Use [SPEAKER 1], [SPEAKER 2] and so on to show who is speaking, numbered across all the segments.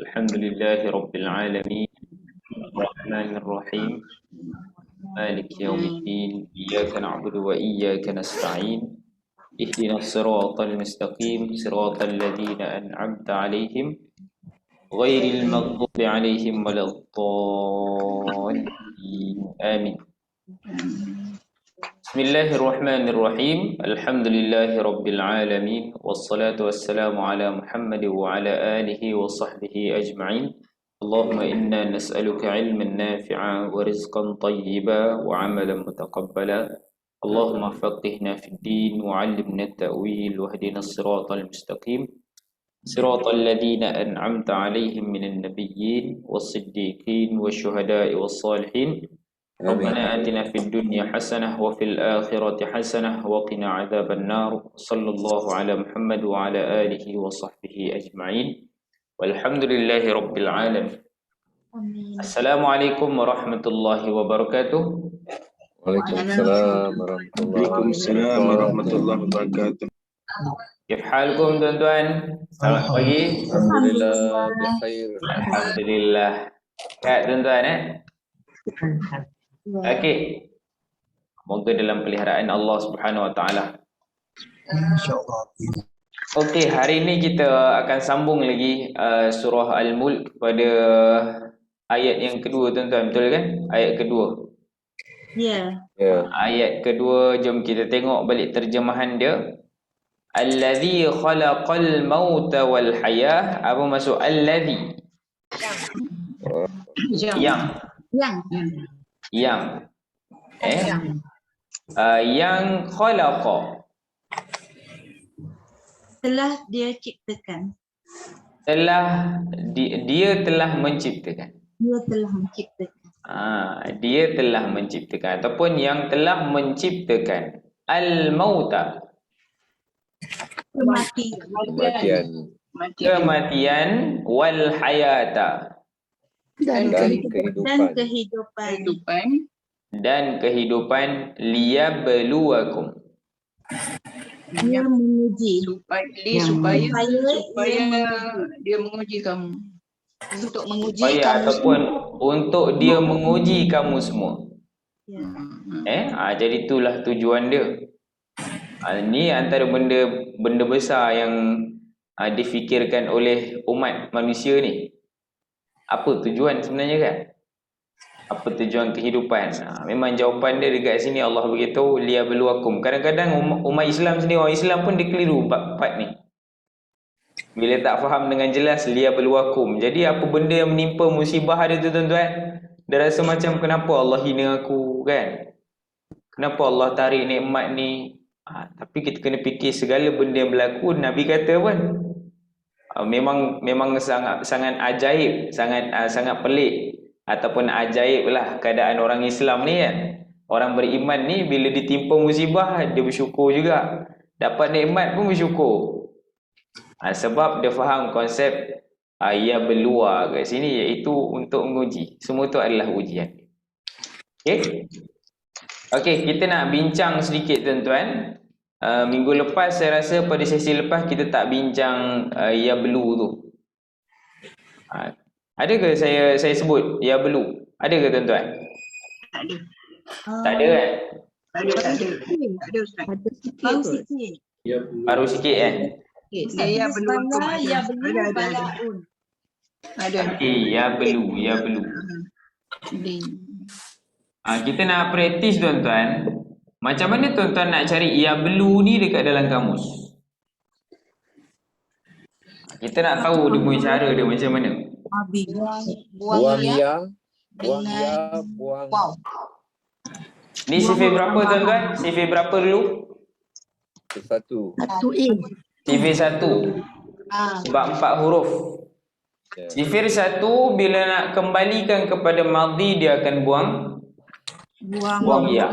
[SPEAKER 1] الحمد لله رب العالمين الرحمن الرحيم مالك يوم الدين إياك نعبد وإياك نستعين اهدنا الصراط المستقيم صراط الذين أنعمت عليهم غير المغضوب عليهم ولا الضالين آمين. بسم الله الرحمن الرحيم الحمد لله رب العالمين والصلاة والسلام على محمد وعلى آله وصحبه أجمعين. اللهم إنا نسألك علما نافعا ورزقا طيبا وعملا متقبلا. اللهم فقهنا في الدين وعلمنا التأويل واهدنا الصراط المستقيم صراط الذين أنعمت عليهم من النبيين والصديقين والشهداء والصالحين. ربنا آتنا في الدنيا حسنة وفي الآخرة حسنة وقنا عذاب النار. صلى الله على محمد وعلى آله وصحبه أجمعين والحمد لله رب العالمين. السلام عليكم ورحمة الله وبركاته.
[SPEAKER 2] Waalaikumsalam warahmatullahi wabarakatuh.
[SPEAKER 1] Kif halkum tuan-tuan? Selamat pagi.
[SPEAKER 2] Alhamdulillah bikhair.
[SPEAKER 1] Alhamdulillah. Sehat tuan-tuan Okey. Semoga dalam peliharaan Allah Subhanahu Wa Taala.
[SPEAKER 3] InsyaAllah.
[SPEAKER 1] Okey, hari ini kita akan sambung lagi surah Al-Mulk pada ayat yang kedua tuan-tuan, betul kan? Ayat kedua.
[SPEAKER 4] Ya.
[SPEAKER 1] Ayat kedua, jom kita tengok balik terjemahan dia. Allazi khalaqal mauta wal hayah. Apa maksud allazi? Yang khalaqa,
[SPEAKER 4] telah dia ciptakan.
[SPEAKER 1] Dia telah menciptakan. Dia telah menciptakan ataupun yang telah menciptakan al-mauta, kematian wal hayata, dan kehidupan liyabluwakum,
[SPEAKER 4] Dia menguji
[SPEAKER 5] supaya dia menguji kamu, untuk menguji
[SPEAKER 1] supaya
[SPEAKER 5] kamu
[SPEAKER 1] ataupun untuk dia menguji kamu semua.
[SPEAKER 4] ya.
[SPEAKER 1] Jadi itulah tujuan dia. Ini antara benda besar yang difikirkan oleh umat manusia ni. Apa tujuan sebenarnya kan? Apa tujuan kehidupan? Memang jawapan dia dekat sini Allah beritahu liyabluwakum. Kadang-kadang umat Islam sendiri, orang Islam pun dia keliru part ni. Bila tak faham dengan jelas liyabluwakum. Jadi apa benda yang menimpa musibah dia tu tuan-tuan? Dia rasa macam kenapa Allah hina aku kan? Kenapa Allah tarik nikmat ni? Tapi kita kena fikir segala benda yang berlaku, Nabi kata pun memang sangat ajaib, sangat pelik ataupun ajaib lah keadaan orang Islam ni kan. Orang beriman ni bila ditimpa musibah dia bersyukur juga, dapat nikmat pun bersyukur. Sebab dia faham konsep ia berluar kat sini, iaitu untuk menguji. Semua tu adalah ujian. Okey, kita nak bincang sedikit tuan-tuan. Minggu lepas saya rasa pada sesi lepas kita tak bincang ia belu tu. Ada ke saya sebut ia belu? Ada ke tuan-tuan? Tak ada kan?
[SPEAKER 5] ada
[SPEAKER 1] Baru sikit kan?
[SPEAKER 5] dia belum ada.
[SPEAKER 1] Okey, ia belu. Kita nak praktis tuan-tuan. Macam mana tuan-tuan nak cari ia belu ni dekat dalam kamus? Kita nak tahu dia punya cara dia macam mana.
[SPEAKER 2] Buang ya.
[SPEAKER 1] Ni sifir berapa tuan-tuan? Sifir berapa dulu?
[SPEAKER 2] Satu.
[SPEAKER 1] Sifir 1. Sebab 4 huruf. Sifir 1 bila nak kembalikan kepada madhi dia akan buang ya.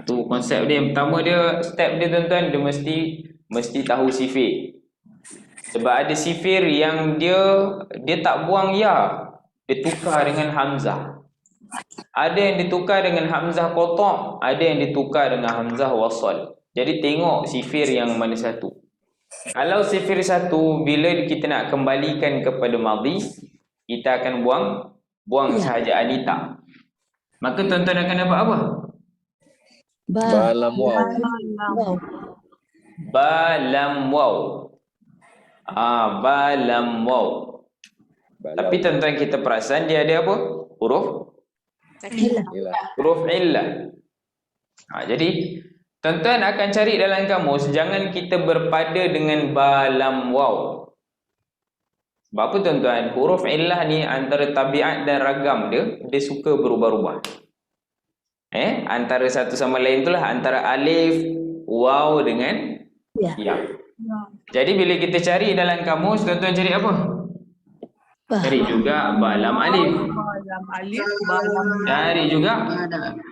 [SPEAKER 1] Tu konsep dia. Yang pertama dia, step dia tuan-tuan, dia mesti tahu sifir. Sebab ada sifir yang dia tak buang ya, dia tukar dengan hamzah. Ada yang ditukar dengan hamzah qata', ada yang ditukar dengan hamzah wasal. Jadi tengok sifir yang mana satu. Kalau sifir 1 bila kita nak kembalikan kepada madhi, kita akan buang sahaja anita. Maka tuan-tuan akan dapat apa?
[SPEAKER 2] Ba lam waw.
[SPEAKER 1] Ba lam waw. Ba lam waw. Tapi tuan-tuan kita perasan dia ada apa? Huruf
[SPEAKER 2] Inilah.
[SPEAKER 1] huruf illah. Jadi tuan-tuan akan cari dalam kamus, jangan kita berpada dengan ba lam waw. Sebab apa tuan-tuan? Huruf illah ni antara tabiat dan ragam dia suka berubah-ubah. Antara satu sama lain itulah antara alif, waw dengan ya. Jadi bila kita cari dalam kamus, tuan-tuan cari apa? Cari juga ba lam alif.
[SPEAKER 5] Lam alif, balam
[SPEAKER 1] Cari juga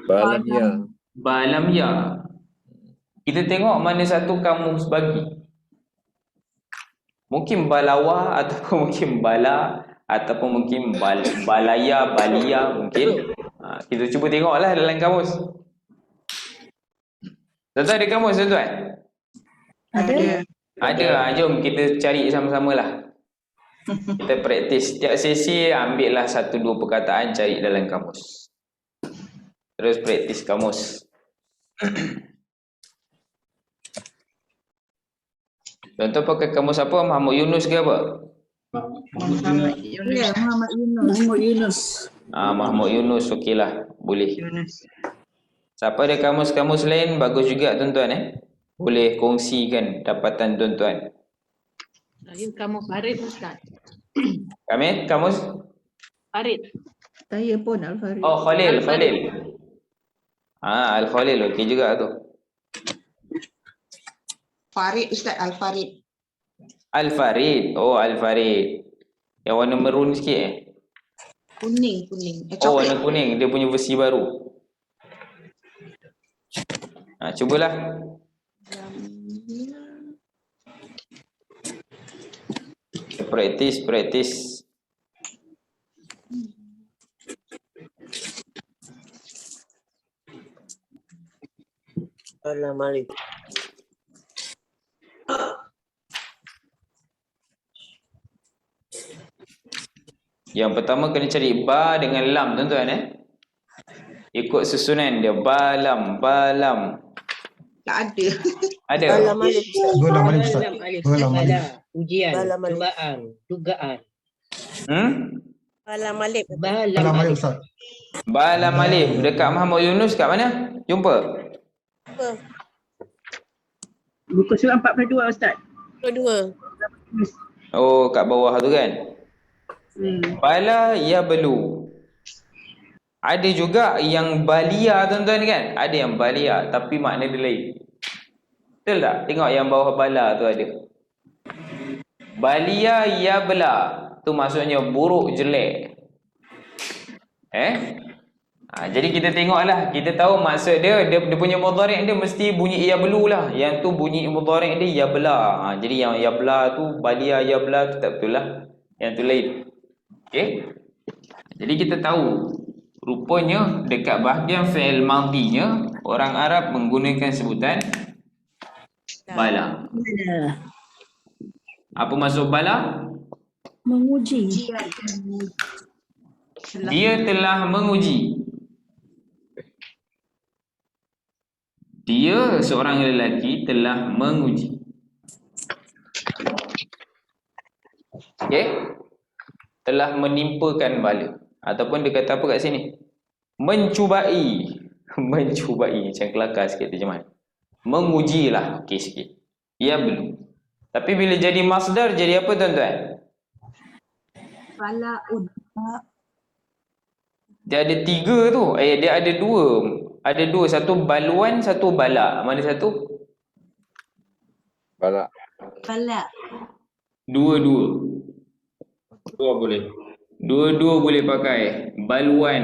[SPEAKER 2] Ba lam ya.
[SPEAKER 1] ba lam ya. Kita tengok mana satu kamus bagi. Mungkin balawa ataupun mungkin bala ataupun mungkin balaya, balia mungkin. Kita cuba tengoklah dalam kamus. Tuan-tuan ada kamus tuan-tuan? Ada. Jom kita cari sama-sama lah. Kita praktis. Setiap sesi ambillah 1-2 perkataan cari dalam kamus. Terus praktis kamus. Tuan-tuan pakai kamus apa? Muhammad Yunus ke apa?
[SPEAKER 5] Muhammad Yunus.
[SPEAKER 4] Ya, Muhammad Yunus.
[SPEAKER 1] Muhammad Yunus, okeylah. Boleh.
[SPEAKER 5] Yunus.
[SPEAKER 1] Siapa ada kamus-kamus lain, bagus juga tuan-tuan Boleh kongsikan dapatan tuan-tuan.
[SPEAKER 6] Saya kamu Farid Ustaz.
[SPEAKER 1] Kami kamus?
[SPEAKER 6] Farid.
[SPEAKER 5] Saya pun Al-Farid.
[SPEAKER 1] Oh, Khalil. Al-Khalil okey juga tu.
[SPEAKER 5] Farid Ustaz, Al-Farid.
[SPEAKER 1] Al-Farid. Oh, Al-Farid. Yang warna merun sikit
[SPEAKER 5] Kuning.
[SPEAKER 1] Oh, warna kuning. Dia punya versi baru. Cubalah. Praktis.
[SPEAKER 7] Assalamualaikum.
[SPEAKER 1] Yang pertama kena cari ba dengan lam tuan-tuan Ikut susunan dia. Ba lam.
[SPEAKER 5] Tak ada.
[SPEAKER 1] Ada.
[SPEAKER 7] Assalamualaikum.
[SPEAKER 3] Dua lam alif Ustaz. Dua lam alif.
[SPEAKER 6] Bala, ujian,
[SPEAKER 7] Bala malik.
[SPEAKER 6] cubaan, dugaan.
[SPEAKER 7] Assalamualaikum.
[SPEAKER 6] Bala
[SPEAKER 3] Dua lam alif
[SPEAKER 6] malik.
[SPEAKER 3] Ustaz.
[SPEAKER 1] Ba lam alif. Dekat Muhammad Yunus kat mana? Jumpa.
[SPEAKER 7] Apa?
[SPEAKER 5] Buku surah 42 Ustaz.
[SPEAKER 7] Kedua.
[SPEAKER 1] Oh, kat bawah tu kan. Bala ya belu. Ada juga yang balia tuan-tuan kan. Ada yang balia tapi makna dia lain. Betul tak? Tengok yang bawah bala tu ada. Balia ya bela. Tu maksudnya buruk, jelek. Jadi kita tengoklah. Kita tahu maksud dia punya mudhari' dia mesti bunyi ya belu lah. Yang tu bunyi mudhari' dia ya bela. Jadi yang ya bela tu, balia ya bela tu tak betul lah. Yang tu lain. Okey. Jadi kita tahu rupanya dekat bahagian fi'il madhinya orang Arab menggunakan sebutan bala. Apa maksud bala?
[SPEAKER 4] Menguji.
[SPEAKER 1] Dia telah menguji. Dia seorang lelaki telah menguji. Okey? Telah menimpakan bala. Ataupun dia kata apa kat sini? Mencubai. Mencubai. Macam kelakar sikit terjemahan. Mengujilah. Okey sikit. Ya belum. Tapi bila jadi masdar, jadi apa tuan-tuan?
[SPEAKER 4] Balaun.
[SPEAKER 1] Dia ada 3 tu. Dia ada 2. Ada 2. Satu baluan, satu bala. Mana satu?
[SPEAKER 2] Balak.
[SPEAKER 4] Balak.
[SPEAKER 1] Dua-dua boleh. Dua-dua boleh pakai. Baluan.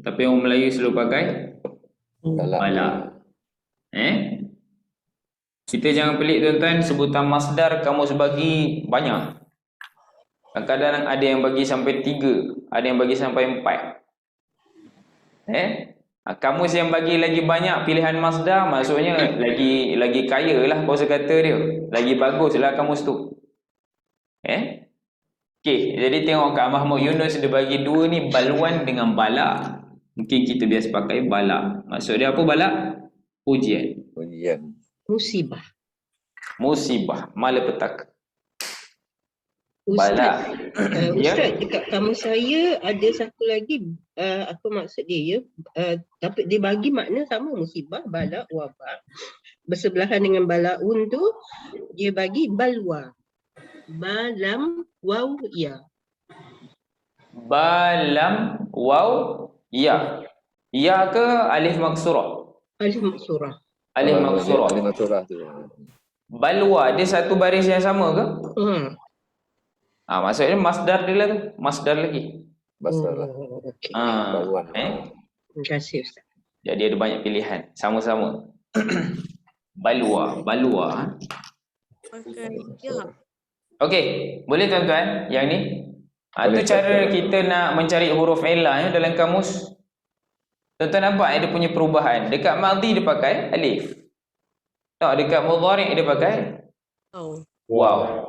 [SPEAKER 1] Tapi orang Melayu selalu pakai
[SPEAKER 2] Balak.
[SPEAKER 1] bala. Kita jangan pelik tuan-tuan. Sebutan masdar kamus bagi banyak. Kadang-kadang ada yang bagi sampai 3. Ada yang bagi sampai 4. Kamus yang bagi lagi banyak pilihan masdar, maksudnya lagi kaya lah kosakata dia. Lagi bagus lah kamus tu. Okey, jadi tengok Kak Mahmud Yunus dia bagi dua ni, balwan dengan bala. Mungkin kita biasa pakai bala. Maksud dia apa bala? Ujian.
[SPEAKER 2] Ujian.
[SPEAKER 6] Musibah.
[SPEAKER 1] Musibah, malapetaka.
[SPEAKER 6] Ustaz,
[SPEAKER 1] Bala. Ya.
[SPEAKER 6] Ustaz, dekat kamus saya ada satu lagi, apa maksud dia ya? Tapi dia bagi makna sama, musibah, bala, wabak. Bersebelahan dengan balaun tu, dia bagi balwa. Balam, waw, ya.
[SPEAKER 1] Balam, waw, ya. Ya ke alif maksurah?
[SPEAKER 6] Alif maksurah.
[SPEAKER 1] Alif maksurah.
[SPEAKER 2] Alif maksurah tu.
[SPEAKER 1] Balwa, dia satu baris yang sama ke? Maksudnya masdar dia lah tu. Masdar lagi.
[SPEAKER 2] Masdar lah.
[SPEAKER 6] Okey.
[SPEAKER 2] Balwan.
[SPEAKER 6] Terima kasih Ustaz.
[SPEAKER 1] Jadi ada banyak pilihan. Sama-sama. Balwa.
[SPEAKER 7] Pakai ya.
[SPEAKER 1] Okey. Boleh tuan-tuan yang ni? Itu cara kita nak mencari huruf illah dalam kamus. Tuan-tuan nampak dia punya perubahan. Dekat madhi dia pakai alif. Tak, dekat mudhari' dia pakai waw.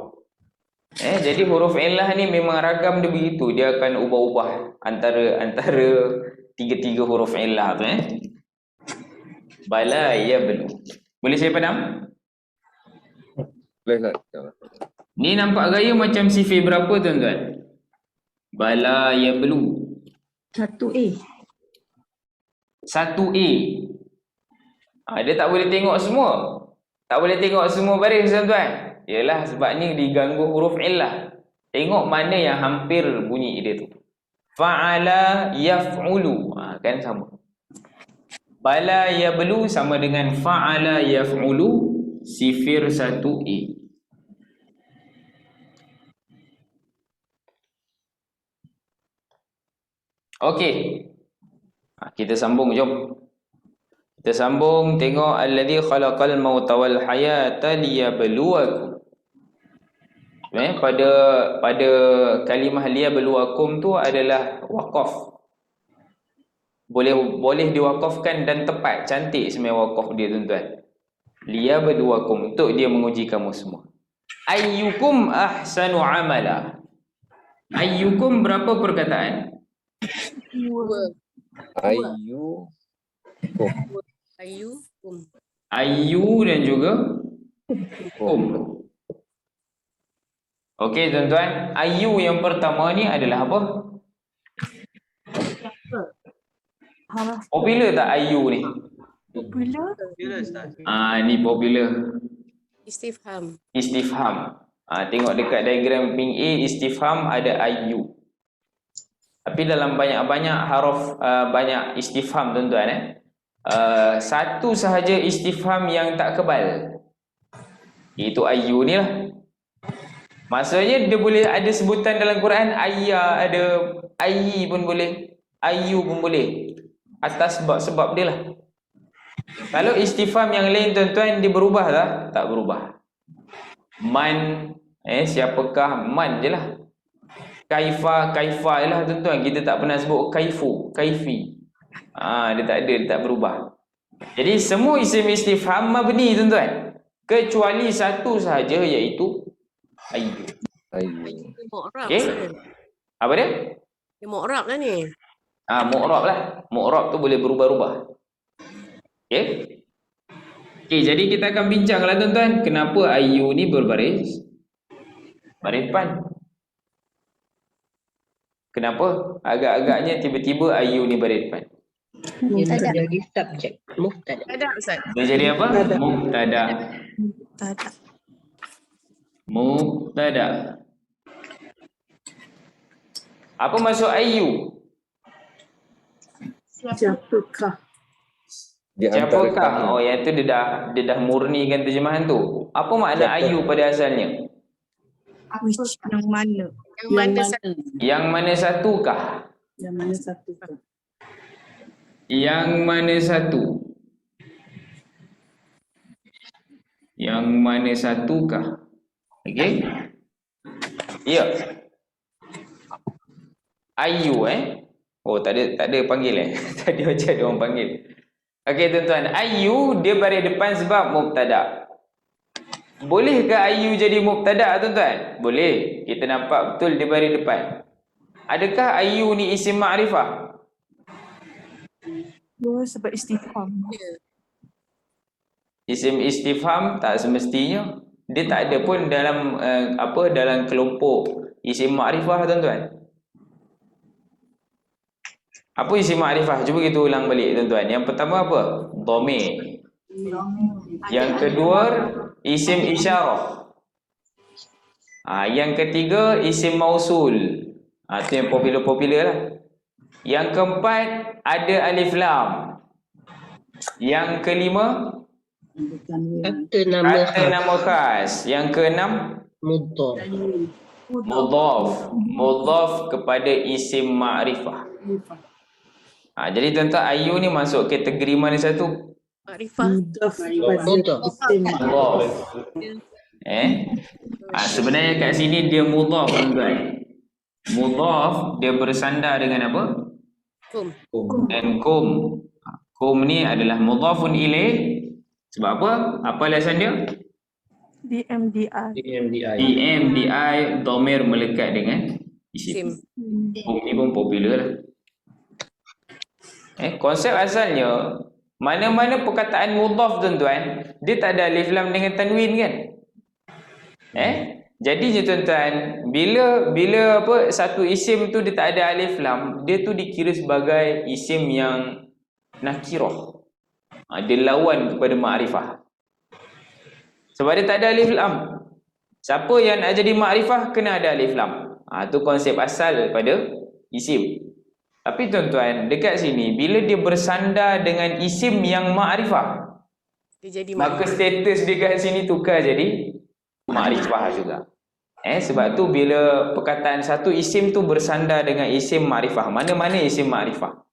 [SPEAKER 1] Jadi huruf illah ni memang ragam dia begitu. Dia akan ubah-ubah antara tiga-tiga huruf illah tu. Bala ya belu. Boleh saya padam?
[SPEAKER 2] Boleh tak?
[SPEAKER 1] Ni nampak gaya macam sifir berapa tuan-tuan? Bala ya belu.
[SPEAKER 4] 1A.
[SPEAKER 1] 1A. Dia tak boleh tengok semua. Tak boleh tengok semua baris tuan-tuan. Yalah sebab ni diganggu huruf illah. Tengok mana yang hampir bunyi dia tu. Fa'ala yaf'ulu. Kan sama. Bala yablu sama dengan fa'ala yaf'ulu sifir 1A. Okey. Kita sambung, jom. Kita sambung tengok alladzi khalaqal mauta wal hayata liyabluwakum. Pada kalimah liyabluwakum tu adalah waqaf. Boleh diwakafkan dan tepat, cantik sebenarnya waqaf dia tuan-tuan. Liyabluwakum, untuk dia menguji kamu semua. Ayyukum ahsanu amala. Ayyukum berapa perkataan?
[SPEAKER 7] 2.
[SPEAKER 1] Ayyu dan juga Okey tuan-tuan, ayyu yang pertama ni adalah apa? Popular tak ayyu ni?
[SPEAKER 4] Popular.
[SPEAKER 1] Ni popular.
[SPEAKER 7] Istifham.
[SPEAKER 1] Tengok dekat diagram ping A, istifham ada ayyu. Tapi dalam banyak-banyak haruf banyak istifham tuan-tuan satu sahaja istifham yang tak kebal. Itu ayyu ni lah. Maksudnya dia boleh ada sebutan dalam Quran, ayya ada, ayyi pun boleh, ayyu pun boleh. Atas sebab-sebab dia lah. Kalau istifham yang lain tuan-tuan dia berubah tak? Tak berubah. Man, siapakah? Man je lah. Kaifa je lah tuan-tuan. Kita tak pernah sebut kaifu, kaifi. Dia tak ada, dia tak berubah. Jadi semua isim istifham mabni tuan-tuan. Kecuali satu sahaja iaitu ayyu.
[SPEAKER 7] Mu'rab.
[SPEAKER 1] Okey. Apa dia?
[SPEAKER 7] Dia mu'rab lah ni.
[SPEAKER 1] Mu'rab lah. Mu'rab tu boleh berubah-ubah. Okey. Jadi kita akan bincanglah tuan-tuan, kenapa ayyu ni berbaris baris depan. Kenapa? Agak-agaknya tiba-tiba ayyu ni baris depan.
[SPEAKER 6] Dia menjadi subjek. Mubtada.
[SPEAKER 7] Ada Ustaz.
[SPEAKER 1] Dia jadi apa? Mubtada. Mubtada. Apa maksud ayyu?
[SPEAKER 4] Siapakah?
[SPEAKER 1] Siapakah? Yang tu dia dah murnikan terjemahan tu. Apa makna ayyu pada asalnya?
[SPEAKER 4] Which, yang mana?
[SPEAKER 1] Yang mana satukah?
[SPEAKER 4] Yang mana satu?
[SPEAKER 1] Yang mana satu? Yang mana satukah? Okey? Ya. Ayyu Oh, tak ada panggil Tadi macam ada orang panggil. Okey tuan-tuan, ayu dia baris depan sebab mubtada. Bolehkah ayu jadi mubtada tuan-tuan? Boleh. Kita nampak betul dia baris depan. Adakah ayu ni isim ma'rifah?
[SPEAKER 4] Ya, sebab istifham.
[SPEAKER 1] Isim istifham tak semestinya. Dia tak ada pun dalam dalam kelompok isim ma'rifah tuan-tuan. Apa isim ma'rifah? Cuba kita ulang balik tuan-tuan. Yang pertama apa? Dhamir. Yang kedua isim isyarah. Yang ketiga isim mausul. Itu yang popular lah. Yang keempat ada alif lam. Yang kelima
[SPEAKER 6] Kata nama
[SPEAKER 1] nama khas. Yang keenam
[SPEAKER 6] mudhaf.
[SPEAKER 1] mudhaf kepada isim ma'rifah. Jadi tuan-tuan, ayu ni masuk kategori mana satu?
[SPEAKER 7] Makrifah.
[SPEAKER 4] Mudaf
[SPEAKER 6] Mudhaf.
[SPEAKER 1] Mudhaf. Sebenarnya kat sini dia mudhaf tuan-tuan. Mudhaf dia bersandar dengan apa?
[SPEAKER 7] Kum.
[SPEAKER 1] Dan kum. Kum ni adalah mudhafun ilaih. Sebab apa? Apa alasan dia?
[SPEAKER 4] DMDI.
[SPEAKER 1] DMDI, dhamir melekat dengan isim.
[SPEAKER 7] Sim.
[SPEAKER 1] Kum ni pun popular lah. Konsep asalnya, mana-mana perkataan mudhaf tuan-tuan, dia tak ada alif lam dengan tanwin kan? Jadi je tuan-tuan, bila satu isim tu dia tak ada alif lam, dia tu dikira sebagai isim yang nakirah. Dia lawan kepada ma'rifah. Sebab dia tak ada alif lam. Siapa yang nak jadi ma'rifah kena ada alif lam. Tu konsep asal pada isim. Tapi tuan-tuan, dekat sini bila dia bersandar dengan isim yang ma'rifah,
[SPEAKER 7] Dia jadi
[SPEAKER 1] maka status dia kat sini tukar jadi ma'rifah juga. Sebab tu bila perkataan satu isim tu bersandar dengan isim ma'rifah, mana-mana isim ma'rifah,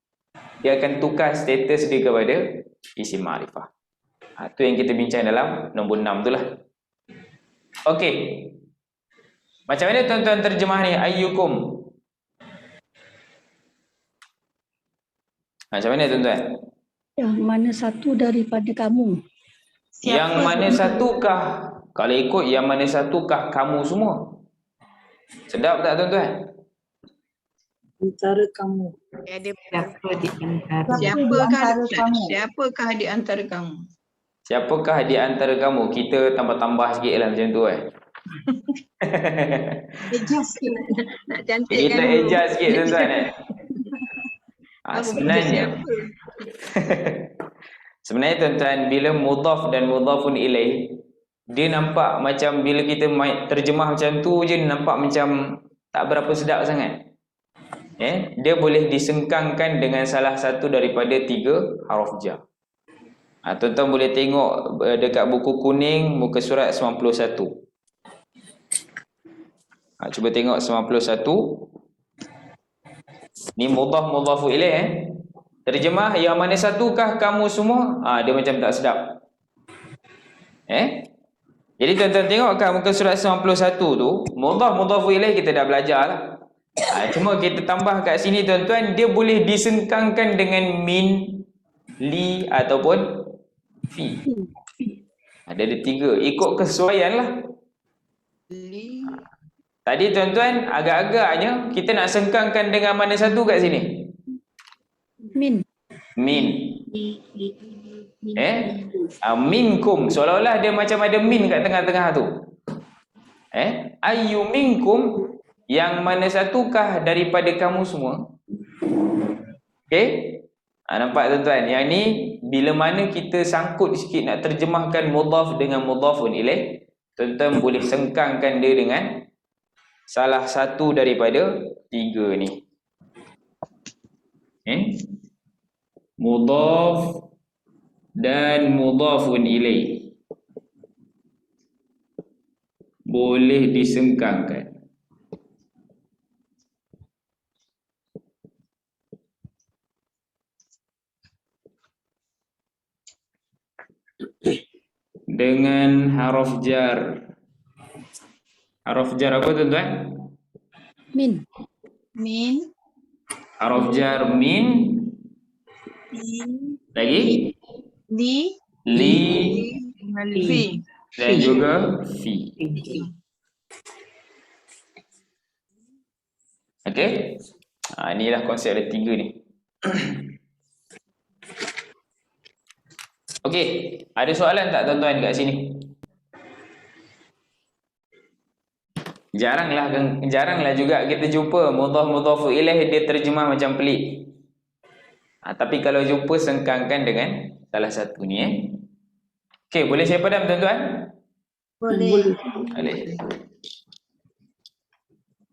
[SPEAKER 1] dia akan tukar status dia kepada isim ma'rifah. Tu yang kita bincang dalam nombor 6 tu lah. Okey. Macam mana tuan-tuan terjemah ni? Ayyukum. Macam mana tuan-tuan?
[SPEAKER 8] Yang mana satu daripada kamu?
[SPEAKER 1] Yang mana satukah? Kalau ikut yang mana satukah kamu semua? Sedap tak tuan-tuan?
[SPEAKER 4] Antara kamu.
[SPEAKER 7] ada
[SPEAKER 5] Siapakah di antara kamu?
[SPEAKER 1] Siapakah di antara kamu? Kita tambah-tambah sikit lah macam tu
[SPEAKER 5] Adjust sikit. Nak cantikkan
[SPEAKER 1] Kita
[SPEAKER 5] dulu.
[SPEAKER 1] adjust sikit tuan-tuan Sebenarnya tuan-tuan, bila mudhaf dan mudhafun ilaih, dia nampak macam bila kita terjemah macam tu je, nampak macam tak berapa sedap sangat. Dia boleh disengkangkan dengan salah satu daripada 3 huruf jar. Tuan-tuan boleh tengok dekat buku kuning muka surat 91. Cuba tengok 91. Ni mudhaf mudhafu ilaih. Terjemah yang mana satukah kamu semua? Dia macam tak sedap. Jadi tuan-tuan tengok kat muka surat 91 tu, mudhaf mudhafu ilaih kita dah belajar lah. Cuma kita tambah kat sini tuan-tuan, dia boleh disengkangkan dengan min, li ataupun fi. Ada 3, ikut kesesuaian lah. Tadi tuan-tuan, agak-agaknya kita nak sengkangkan dengan mana satu kat sini?
[SPEAKER 8] Min.
[SPEAKER 1] Minkum, seolah-olah dia macam ada min kat tengah-tengah tu. Ayyu minkum, yang mana satukah daripada kamu semua? Okey? Nampak tuan-tuan? Yang ni bila mana kita sangkut sikit nak terjemahkan mudhaf dengan mudhafun ilaih, tuan-tuan boleh sengkangkan dia dengan salah satu daripada 3 ni. Mudhaf dan mudhafun ilaih boleh disengkangkan. Dengan huruf jar. Huruf jar apa tuan-tuan?
[SPEAKER 8] Min.
[SPEAKER 1] Haruf jar min. Lagi?
[SPEAKER 5] Li.
[SPEAKER 1] Li
[SPEAKER 5] Fi.
[SPEAKER 1] dan juga fi. Okey. Inilah konsep ada 3 ni. Okey, ada soalan tak tuan-tuan kat sini? Jaranglah juga kita jumpa mudhaf ilaih dia terjemah macam pelik. Tapi kalau jumpa sengkangkan dengan salah satu ni Okey, boleh saya padam tuan-tuan?
[SPEAKER 5] Boleh.
[SPEAKER 1] Boleh.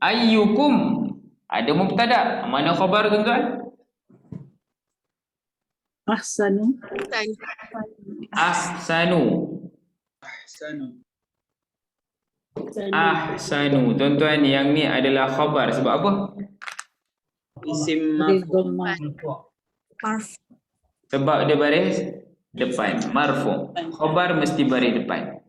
[SPEAKER 1] Ayyukum ada mubtada, mana khabar tuan-tuan?
[SPEAKER 4] Ahsanu.
[SPEAKER 1] Ahsanu. Ahsanu. Tuan-tuan, yang ni adalah khabar sebab apa?
[SPEAKER 3] Isim
[SPEAKER 1] Sebab dia baris depan, marfu. Khabar mesti baris depan.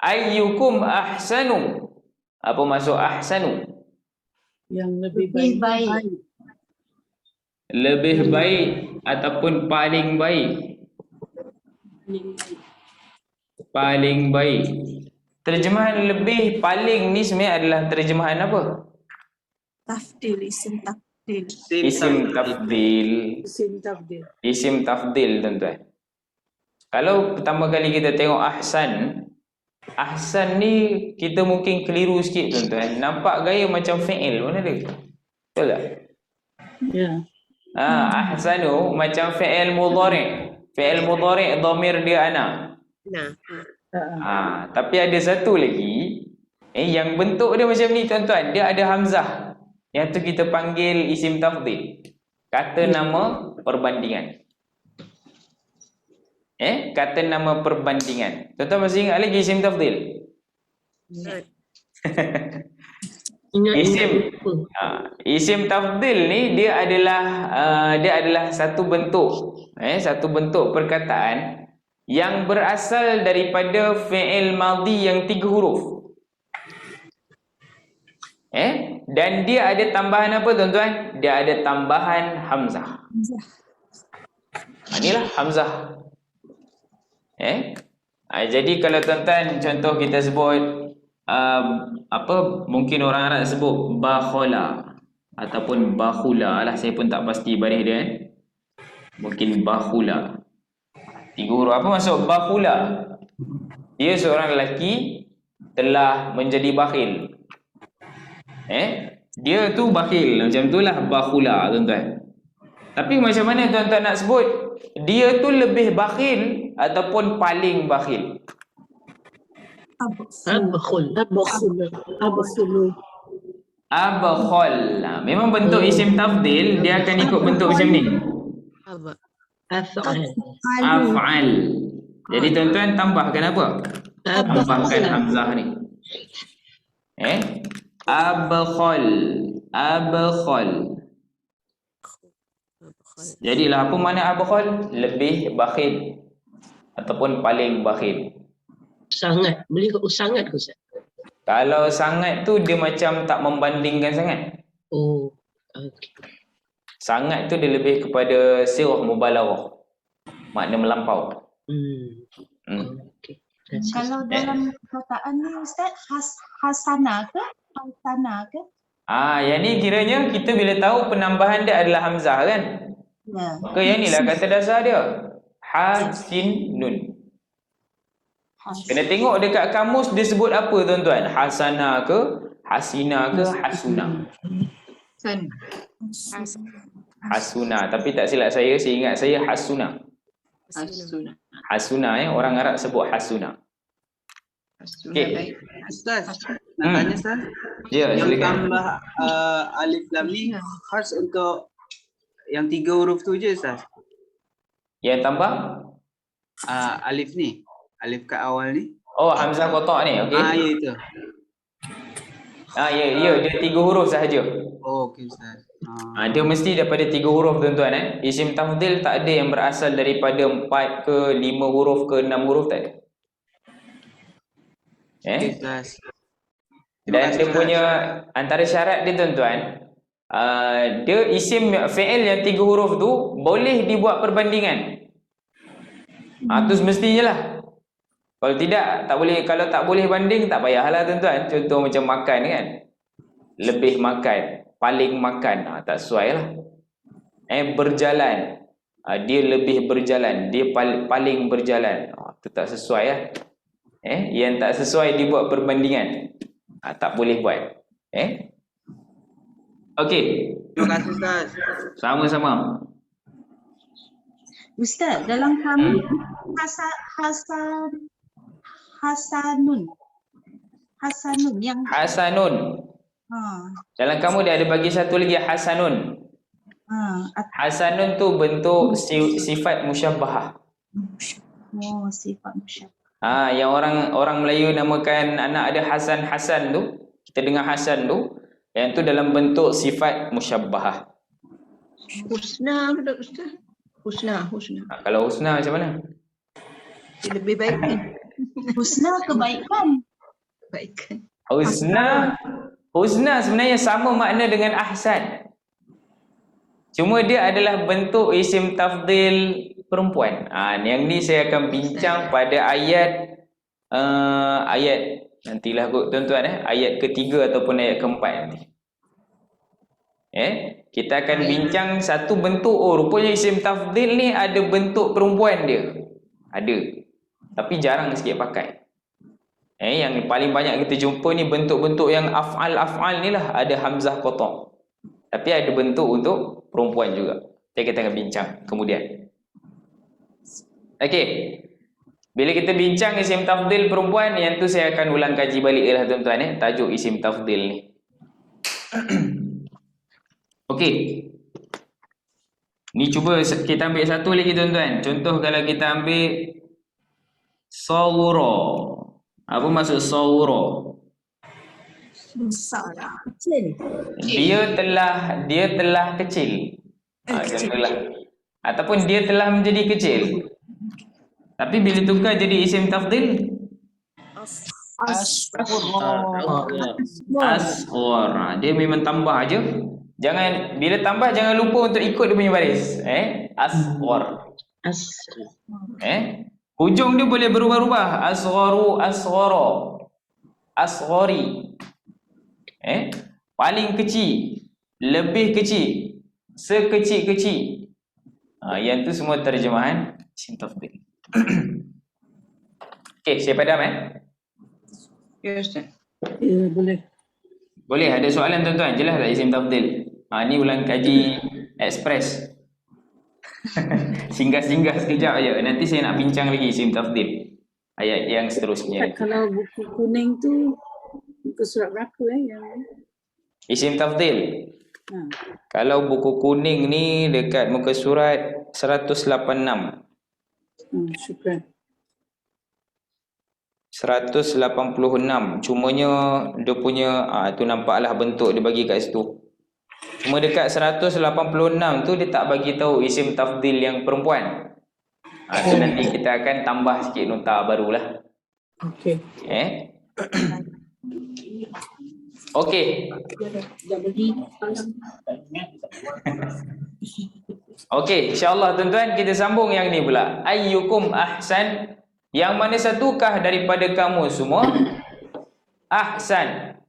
[SPEAKER 1] Ayyukum ahsanu. Apa maksud ahsanu?
[SPEAKER 4] Yang lebih baik.
[SPEAKER 1] Lebih baik ataupun paling baik. Paling baik. Terjemahan lebih paling ni sebenarnya adalah terjemahan apa?
[SPEAKER 4] Tafdil, isim tafdil.
[SPEAKER 1] Isim tafdil.
[SPEAKER 4] Isim tafdil.
[SPEAKER 1] Isim tafdil tuan-tuan. Kalau pertama kali kita tengok ahsan, ahsan ni kita mungkin keliru sikit tuan-tuan. Nampak gaya macam fi'il mana dia? Betul tak?
[SPEAKER 4] Ya.
[SPEAKER 1] Ahsanu macam fi'il mudhari'. Fi'il mudhari' dhamir dia ana. Tapi ada satu lagi yang bentuk dia macam ni tuan-tuan. Dia ada hamzah. Yang tu kita panggil isim tafdil. Kata nama perbandingan. Kata nama perbandingan. Tuan-tuan masih ingat lagi isim tafdil? Isim tafdil ni dia adalah satu bentuk perkataan yang berasal daripada fi'il madhi yang 3 huruf. Dan dia ada tambahan apa tuan-tuan? Dia ada tambahan hamzah. Inilah hamzah. Jadi kalau tuan-tuan contoh kita sebut mungkin orang Arab sebut bakhala ataupun bakhula lah, saya pun tak pasti baris dia. Mungkin bakhula. 3 huruf. Apa maksud bakhula? Dia seorang lelaki telah menjadi bakhil. Dia tu bakhil, macam itulah bakhula tuan-tuan. Tapi macam mana tuan-tuan nak sebut dia tu lebih bakhil ataupun paling bakhil? Abakhul. Memang bentuk isim tafdil dia akan ikut bentuk macam ni. Af'al. Jadi tuan-tuan tambahkan apa? Tambahkan hamzah ni. Abakhul. Jadilah apa makna abakhul? Lebih bakhil ataupun paling bakhil.
[SPEAKER 6] Sangat. Boleh kau sangat ke Ustaz?
[SPEAKER 1] Kalau sangat tu dia macam tak membandingkan sangat.
[SPEAKER 6] Oh, okey.
[SPEAKER 1] Sangat tu dia lebih kepada sirah mubalaghah. Makna melampau.
[SPEAKER 6] Okey.
[SPEAKER 5] Kalau dalam perkataan ni Ustaz, hasana ke? Hasana ke?
[SPEAKER 1] Yang ni kiranya kita bila tahu penambahan dia adalah hamzah kan?
[SPEAKER 5] Ya.
[SPEAKER 1] Maka yang ni lah kata dasar dia. Hasinun. Kena tengok dekat kamus dia sebut apa tuan-tuan? Hasana ke? Hasina ke? Hasuna? Hasuna. Tapi tak silap saya ingat saya hasuna. Hasuna orang Arab sebut hasuna. Okey.
[SPEAKER 3] Ustaz, nak tanya Ustaz?
[SPEAKER 1] Ya,
[SPEAKER 3] Yang
[SPEAKER 1] silakan.
[SPEAKER 3] tambah alif lam ni khas untuk yang 3 huruf tu je Ustaz?
[SPEAKER 1] Yang tambah?
[SPEAKER 3] Alif ni, alif kat awal ni.
[SPEAKER 1] Oh, hamzah kotak ni, okey.
[SPEAKER 3] Ya itu.
[SPEAKER 1] Ya, dia 3 huruf sahaja.
[SPEAKER 3] Oh, okey Ustaz.
[SPEAKER 1] Dia mesti daripada 3 huruf tuan-tuan. Isim tafdil tak ada yang berasal daripada 4 ke 5 huruf ke 6 huruf tak ada.
[SPEAKER 3] Okey Ustaz.
[SPEAKER 1] Dan dia punya antara syarat dia tuan-tuan, dia isim fi'il yang 3 huruf tu boleh dibuat perbandingan. Tu semestinya lah. Kalau tidak, tak boleh. Kalau tak boleh banding, tak payahlah tuan-tuan. Contoh macam makan kan, lebih makan, paling makan, tak sesuai lah. Berjalan, dia lebih berjalan, dia paling berjalan, itu tak sesuai lah. Yang tak sesuai dibuat perbandingan, tak boleh buat. Okey,
[SPEAKER 3] Terima kasih Ustaz.
[SPEAKER 1] sama-sama.
[SPEAKER 5] Ustaz, dalam kami Hasanun yang
[SPEAKER 1] Hasanun. Dalam kamu dia ada bagi satu lagi hasanun. Hasanun tu bentuk sifat musyabbahah.
[SPEAKER 5] Sifat musyabbah.
[SPEAKER 1] Yang orang Melayu namakan anak ada Hasan tu, kita dengar Hasan tu, yang tu dalam bentuk sifat musyabbahah.
[SPEAKER 6] Husna ke tak Ustaz? Husna.
[SPEAKER 1] Kalau husna macam mana?
[SPEAKER 6] Dia lebih baik kan?
[SPEAKER 5] Husna kebaikan.
[SPEAKER 1] Husna sebenarnya sama makna dengan ahsan. Cuma dia adalah bentuk isim tafdil perempuan. Yang ni saya akan bincang pada ayat nantilah kot tuan-tuan, ayat ketiga ataupun ayat keempat nanti. Kita akan bincang satu bentuk. Rupanya isim tafdil ni ada bentuk perempuan dia. Ada. Tapi jarang sikit pakai. Yang paling banyak kita jumpa ni bentuk-bentuk yang af'al ni lah, ada hamzah qata'. Tapi ada bentuk untuk perempuan juga. Kita akan bincang kemudian. Okey. Bila kita bincang isim tafdil perempuan, yang tu saya akan ulang kaji balik lah tuan-tuan, tajuk isim tafdil ni. Okey. Ni cuba kita ambil satu lagi tuan-tuan. Contoh kalau kita ambil sawra. Apa maksud sawra?
[SPEAKER 4] Besar.
[SPEAKER 8] Kecil.
[SPEAKER 1] Dia telah kecil. Contohlah. Ataupun dia telah menjadi kecil. Tapi bila tukar jadi isim tafdil, asghar. Dia memang tambah aja. Jangan, bila tambah jangan lupa untuk ikut dia punya baris. Asghar. Hujung dia boleh berubah-ubah. Asgharu, asghara, asghari. Paling kecil, lebih kecil, sekecil-kecil. Yang tu semua terjemahan isim tafdil. Okey, saya padam
[SPEAKER 6] Ya Ustaz.
[SPEAKER 4] Ya, boleh.
[SPEAKER 1] Boleh, ada soalan tuan-tuan? Jelas tak isim tafdil? Ni ulang kaji express. Singgah-singgah sekejap aja. Nanti saya nak bincang lagi isim tafdil. Ayat yang seterusnya.
[SPEAKER 4] Kalau buku kuning tu buku surat berapa yang
[SPEAKER 1] Isim tafdil. Kalau buku kuning ni dekat muka surat 186.
[SPEAKER 4] Syukran.
[SPEAKER 1] 186. Cumanya dia punya tu nampaklah bentuk dia bagi kat situ. Cuma dekat 186 tu dia tak bagi tahu isim tafdil yang perempuan. Tu nanti kita akan tambah sikit nota barulah.
[SPEAKER 4] Okey.
[SPEAKER 1] Okey. Okey, insya-Allah tuan-tuan kita sambung yang ni pula. Ayyukum ahsan, yang mana satukah daripada kamu semua ahsan,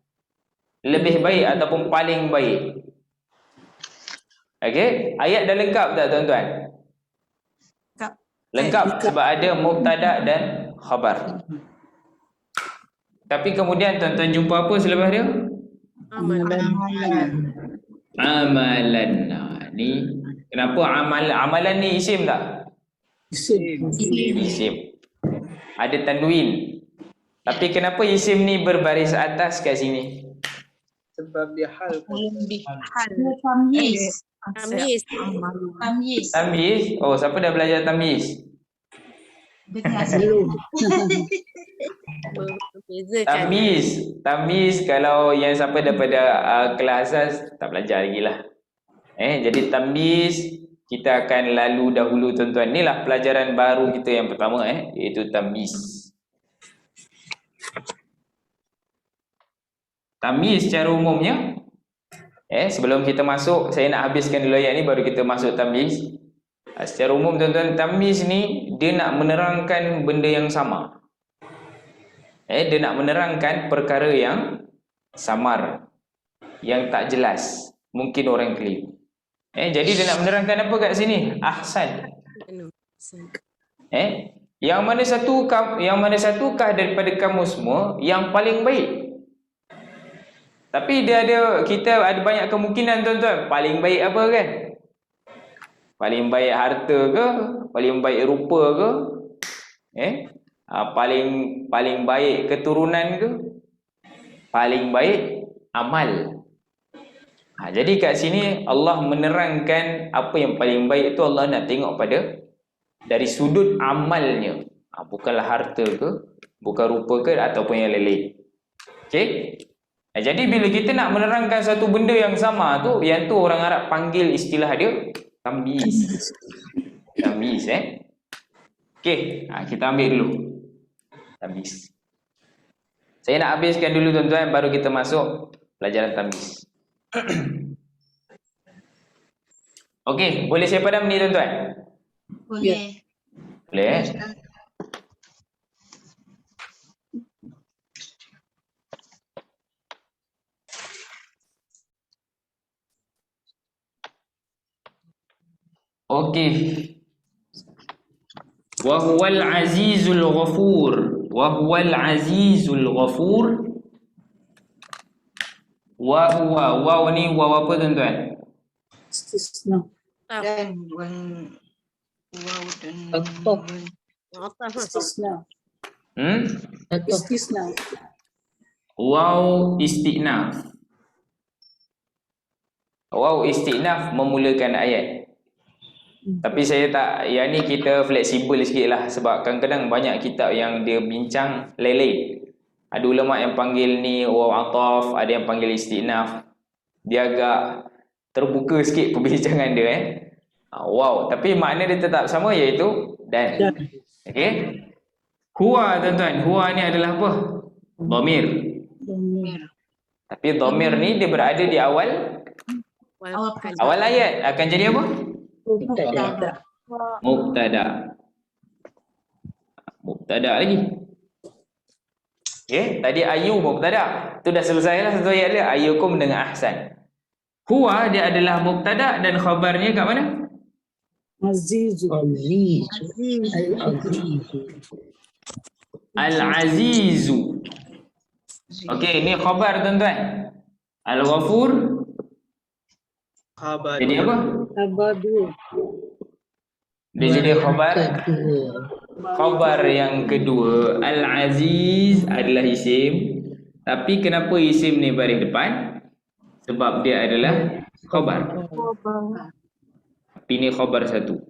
[SPEAKER 1] lebih baik ataupun paling baik. Okey, ayat dah lengkap tak tuan-tuan? Lengkap sebab ada mubtada dan khabar. Tapi kemudian tuan-tuan jumpa apa selepas dia? Amalan. Ni kenapa amalan ni isim tak? Isim. Ada tanwin. Tapi kenapa isim ni berbaris atas kat sini?
[SPEAKER 3] Sebab dia hal.
[SPEAKER 1] Tamyiz. Oh, siapa dah belajar tamyiz? Tamyiz kalau yang siapa daripada kelas asas tak belajar lagi lah. Jadi tamyiz kita akan lalu dahulu tuan-tuan. Inilah pelajaran baru kita yang pertama iaitu tamyiz. Tamyiz secara umumnya, sebelum kita masuk, saya nak habiskan dulu ayat ni baru kita masuk tamyiz. Secara umum tuan-tuan, tamyiz ni dia nak menerangkan benda yang sama. Dia nak menerangkan perkara yang samar, yang tak jelas, mungkin orang keliru. Jadi dia nak menerangkan apa kat sini? Ahsan. Yang mana satukah daripada kamu semua yang paling baik? Tapi kita ada banyak kemungkinan tuan-tuan. Paling baik apa kan? Paling baik harta ke? Paling baik rupa ke? Paling baik keturunan ke? Paling baik amal. Jadi kat sini Allah menerangkan apa yang paling baik itu Allah nak tengok pada dari sudut amalnya. Bukanlah harta ke, bukan rupa ke ataupun yang lain-lain. Okey? Jadi bila kita nak menerangkan satu benda yang sama tu, yang tu orang Arab panggil istilah dia tamyiz. Tamyiz Okey, kita ambil dulu tamyiz. Saya nak habiskan dulu tuan-tuan baru kita masuk pelajaran tamyiz. Okey, boleh saya padam ni tuan-tuan?
[SPEAKER 5] Boleh.
[SPEAKER 1] Boleh Okey. Wa huwal azizul ghafur. Wa huwal azizul ghafur. Wa huwa. Waw ni waw apa tuan-tuan?
[SPEAKER 4] Istisna.
[SPEAKER 6] Dan
[SPEAKER 4] Istisna.
[SPEAKER 6] atau
[SPEAKER 4] Istisna.
[SPEAKER 1] Waw istinaf. Waw istinaf memulakan ayat. Tapi saya tak, yang ni kita fleksibel sikit lah. Sebab kadang-kadang banyak kitab yang dia bincang lain-lain. Ada ulama yang panggil ni waw ataf, ada yang panggil istinaf. Dia agak terbuka sikit perbincangan dia Wow, tapi makna dia tetap sama iaitu dan. Okey. Huwa tuan-tuan, huwa ni adalah apa? Dhamir. Tapi dhamir ni dia berada di awal ayat. Akan jadi apa? Mubtada. Mubtada lagi. Okey, tadi ayu mubtada. Tu dah selesailah satu ayat dia, ayyukum dengan ahsan. Huwa dia adalah mubtada dan khabarnya kat mana?
[SPEAKER 4] Azizu.
[SPEAKER 1] Al-Azizu. Okey, ni khabar tuan-tuan. Al-Ghafur
[SPEAKER 3] Khabar.
[SPEAKER 1] jadi apa?
[SPEAKER 4] Khabar dua.
[SPEAKER 1] Dia jadi khabar yang kedua. Al-Aziz adalah isim. Tapi kenapa isim ni baris depan? Sebab dia adalah khabar. Tapi ni khabar satu.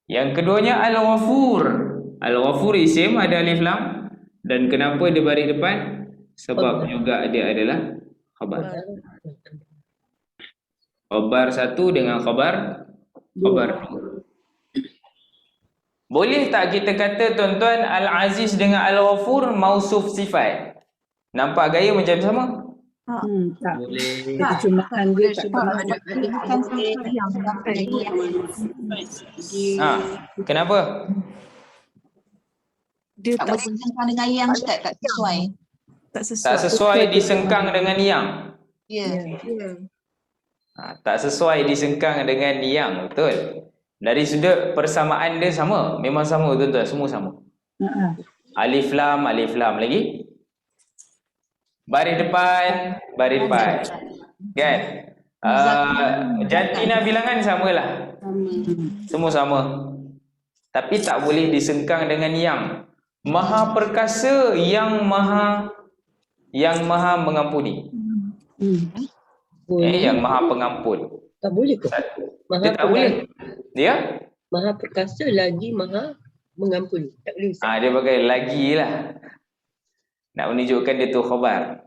[SPEAKER 1] Yang keduanya Al-Ghafur. Al-Ghafur isim ada alif lam. Dan kenapa dia baris depan? Sebab juga dia adalah khabar. Khabar satu dengan khabar dua. Boleh tak kita kata tuan-tuan Al-Aziz dengan Al-Ghafur mausuf sifat? Nampak gaya macam sama?
[SPEAKER 4] Tak.
[SPEAKER 3] Boleh.
[SPEAKER 4] Terjemahan dia tak
[SPEAKER 1] Kenapa?
[SPEAKER 5] Dia tak bersengkang dengan yang Ustaz, tak sesuai.
[SPEAKER 1] Tak sesuai disengkang dengan yang.
[SPEAKER 5] Ya.
[SPEAKER 1] Tak sesuai disengkang dengan yang, betul. Dari sudut persamaan dia sama, memang sama tuan-tuan, semua sama. Alif lam lagi. Baris depan. Kan? Jantina bilangan samalah. Semua sama. Tapi tak boleh disengkang dengan yang. Maha perkasa, yang maha mengampuni. Yang maha pengampun.
[SPEAKER 6] tak boleh ke?
[SPEAKER 1] Dia tak boleh. Dia?
[SPEAKER 6] Maha perkasa lagi maha mengampuni. Tak boleh.
[SPEAKER 1] Dia pakai lagi lah. Nak menunjukkan dia tu khabar.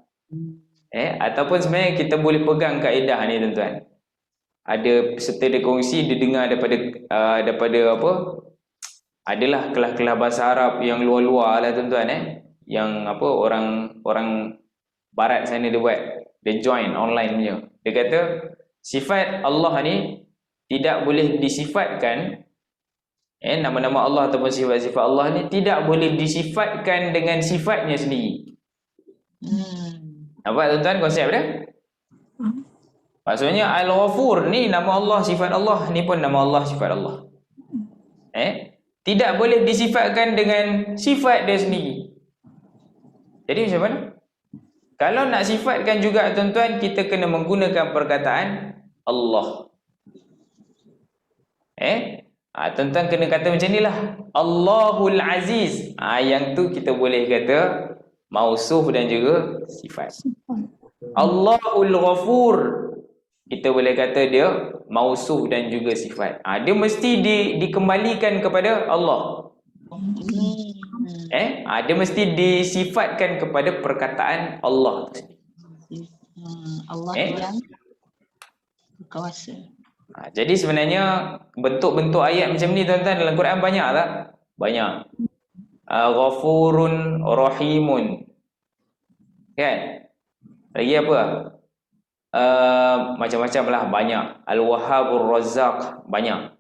[SPEAKER 1] Ataupun sebenarnya kita boleh pegang kaedah ni tuan-tuan. Ada peserta dia kongsi, dia dengar daripada apa? Adalah kelas-kelas bahasa Arab yang luar-luar lah tuan-tuan Yang apa orang barat sana dia buat. Dia join online punya. Dia kata sifat Allah ni tidak boleh disifatkan, nama-nama Allah ataupun sifat-sifat Allah ni tidak boleh disifatkan dengan sifatnya sendiri. Nampak tuan-tuan konsep dia? Maksudnya Al-Ghafur ni nama Allah, sifat Allah, ni pun nama Allah, sifat Allah. Tidak boleh disifatkan dengan sifat dia sendiri. Jadi macam mana? Kalau nak sifatkan juga tuan-tuan, kita kena menggunakan perkataan Allah. Tuan-tuan kena kata macam ni lah. Allahul Aziz. Yang tu kita boleh kata mausuf dan juga sifat. Allahul Ghafur, kita boleh kata dia mausuf dan juga sifat. Dia mesti dikembalikan kepada Allah. Dia mesti disifatkan kepada perkataan Allah.
[SPEAKER 5] Allah yang berkuasa.
[SPEAKER 1] Jadi sebenarnya bentuk-bentuk ayat macam ni tuan-tuan dalam Quran banyak tak? Banyak. Ghafurun Rahimun. Kan? Lagi apa? Macam-macam lah, banyak. Al-Wahhabur Razzaq, banyak.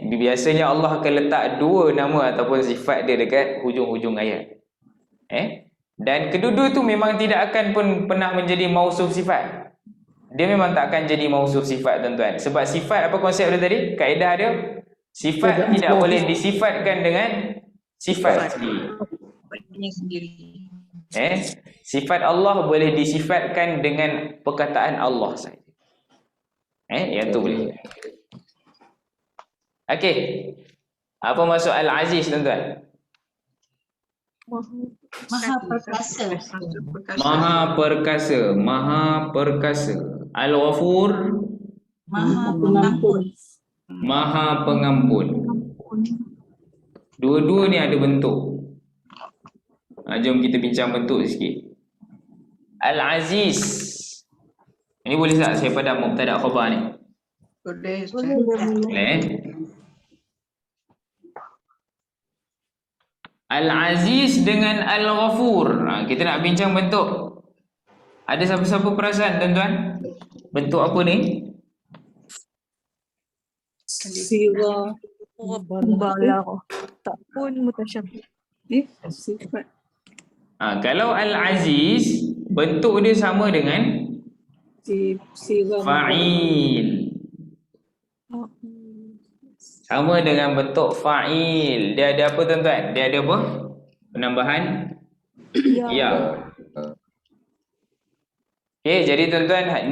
[SPEAKER 1] Biasanya Allah akan letak dua nama ataupun sifat dia dekat hujung-hujung ayat. Dan kedua-dua tu memang tidak akan pun pernah menjadi mausuf sifat. Dia memang tak akan jadi mausuf sifat tuan-tuan. Sebab sifat, apa konsep dia tadi? Kaedah dia, sifat tidak boleh disifatkan dengan sifat sendiri. Sifat Allah boleh disifatkan dengan perkataan Allah saja. Yang tu boleh. Okey. Apa maksud Al-Aziz tuan-tuan?
[SPEAKER 5] Maha perkasa.
[SPEAKER 1] Maha perkasa, Maha perkasa. Al-Ghafur,
[SPEAKER 5] Maha pengampun.
[SPEAKER 1] Maha pengampun. Dua-dua ni ada bentuk. Jom kita bincang bentuk sikit. Al-Aziz. Ini boleh tak saya padam mubtada khabar ni? Boleh. Al-Aziz dengan Al-Ghafur. Kita nak bincang bentuk. Ada siapa-siapa perasan tuan-tuan? Bentuk apa ni?
[SPEAKER 4] Sirah.
[SPEAKER 9] Balaghah. Tak pun mutasyabih.
[SPEAKER 4] Sifat.
[SPEAKER 1] Kalau Al-Aziz, bentuk dia sama dengan
[SPEAKER 4] Sirah.
[SPEAKER 1] fa'il. Sama dengan bentuk fa'il. Dia ada apa tuan-tuan? Dia ada apa? Penambahan ya. Okey, jadi tuan-tuan,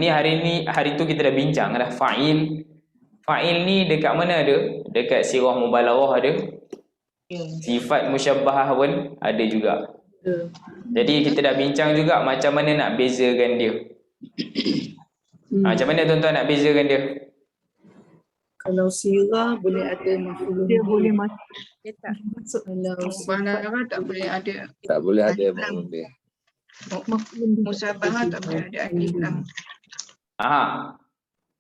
[SPEAKER 1] hari tu kita dah bincang dah fa'il. Fa'il ni dekat mana ada? Dekat sirah mubalaghah ada. Sifat musyabbahah pun ada juga. Jadi kita dah bincang juga macam mana nak bezakan dia. Macam mana tuan-tuan nak bezakan dia?
[SPEAKER 4] Kalau sirah boleh ada maf'ul.
[SPEAKER 9] Dia boleh masuk. Dia tak
[SPEAKER 4] masuk. Kalau
[SPEAKER 10] Mubalagha tak boleh ada.
[SPEAKER 2] Tak boleh ada maf'ul bih.
[SPEAKER 10] Musyabahah tak boleh ada alif lam.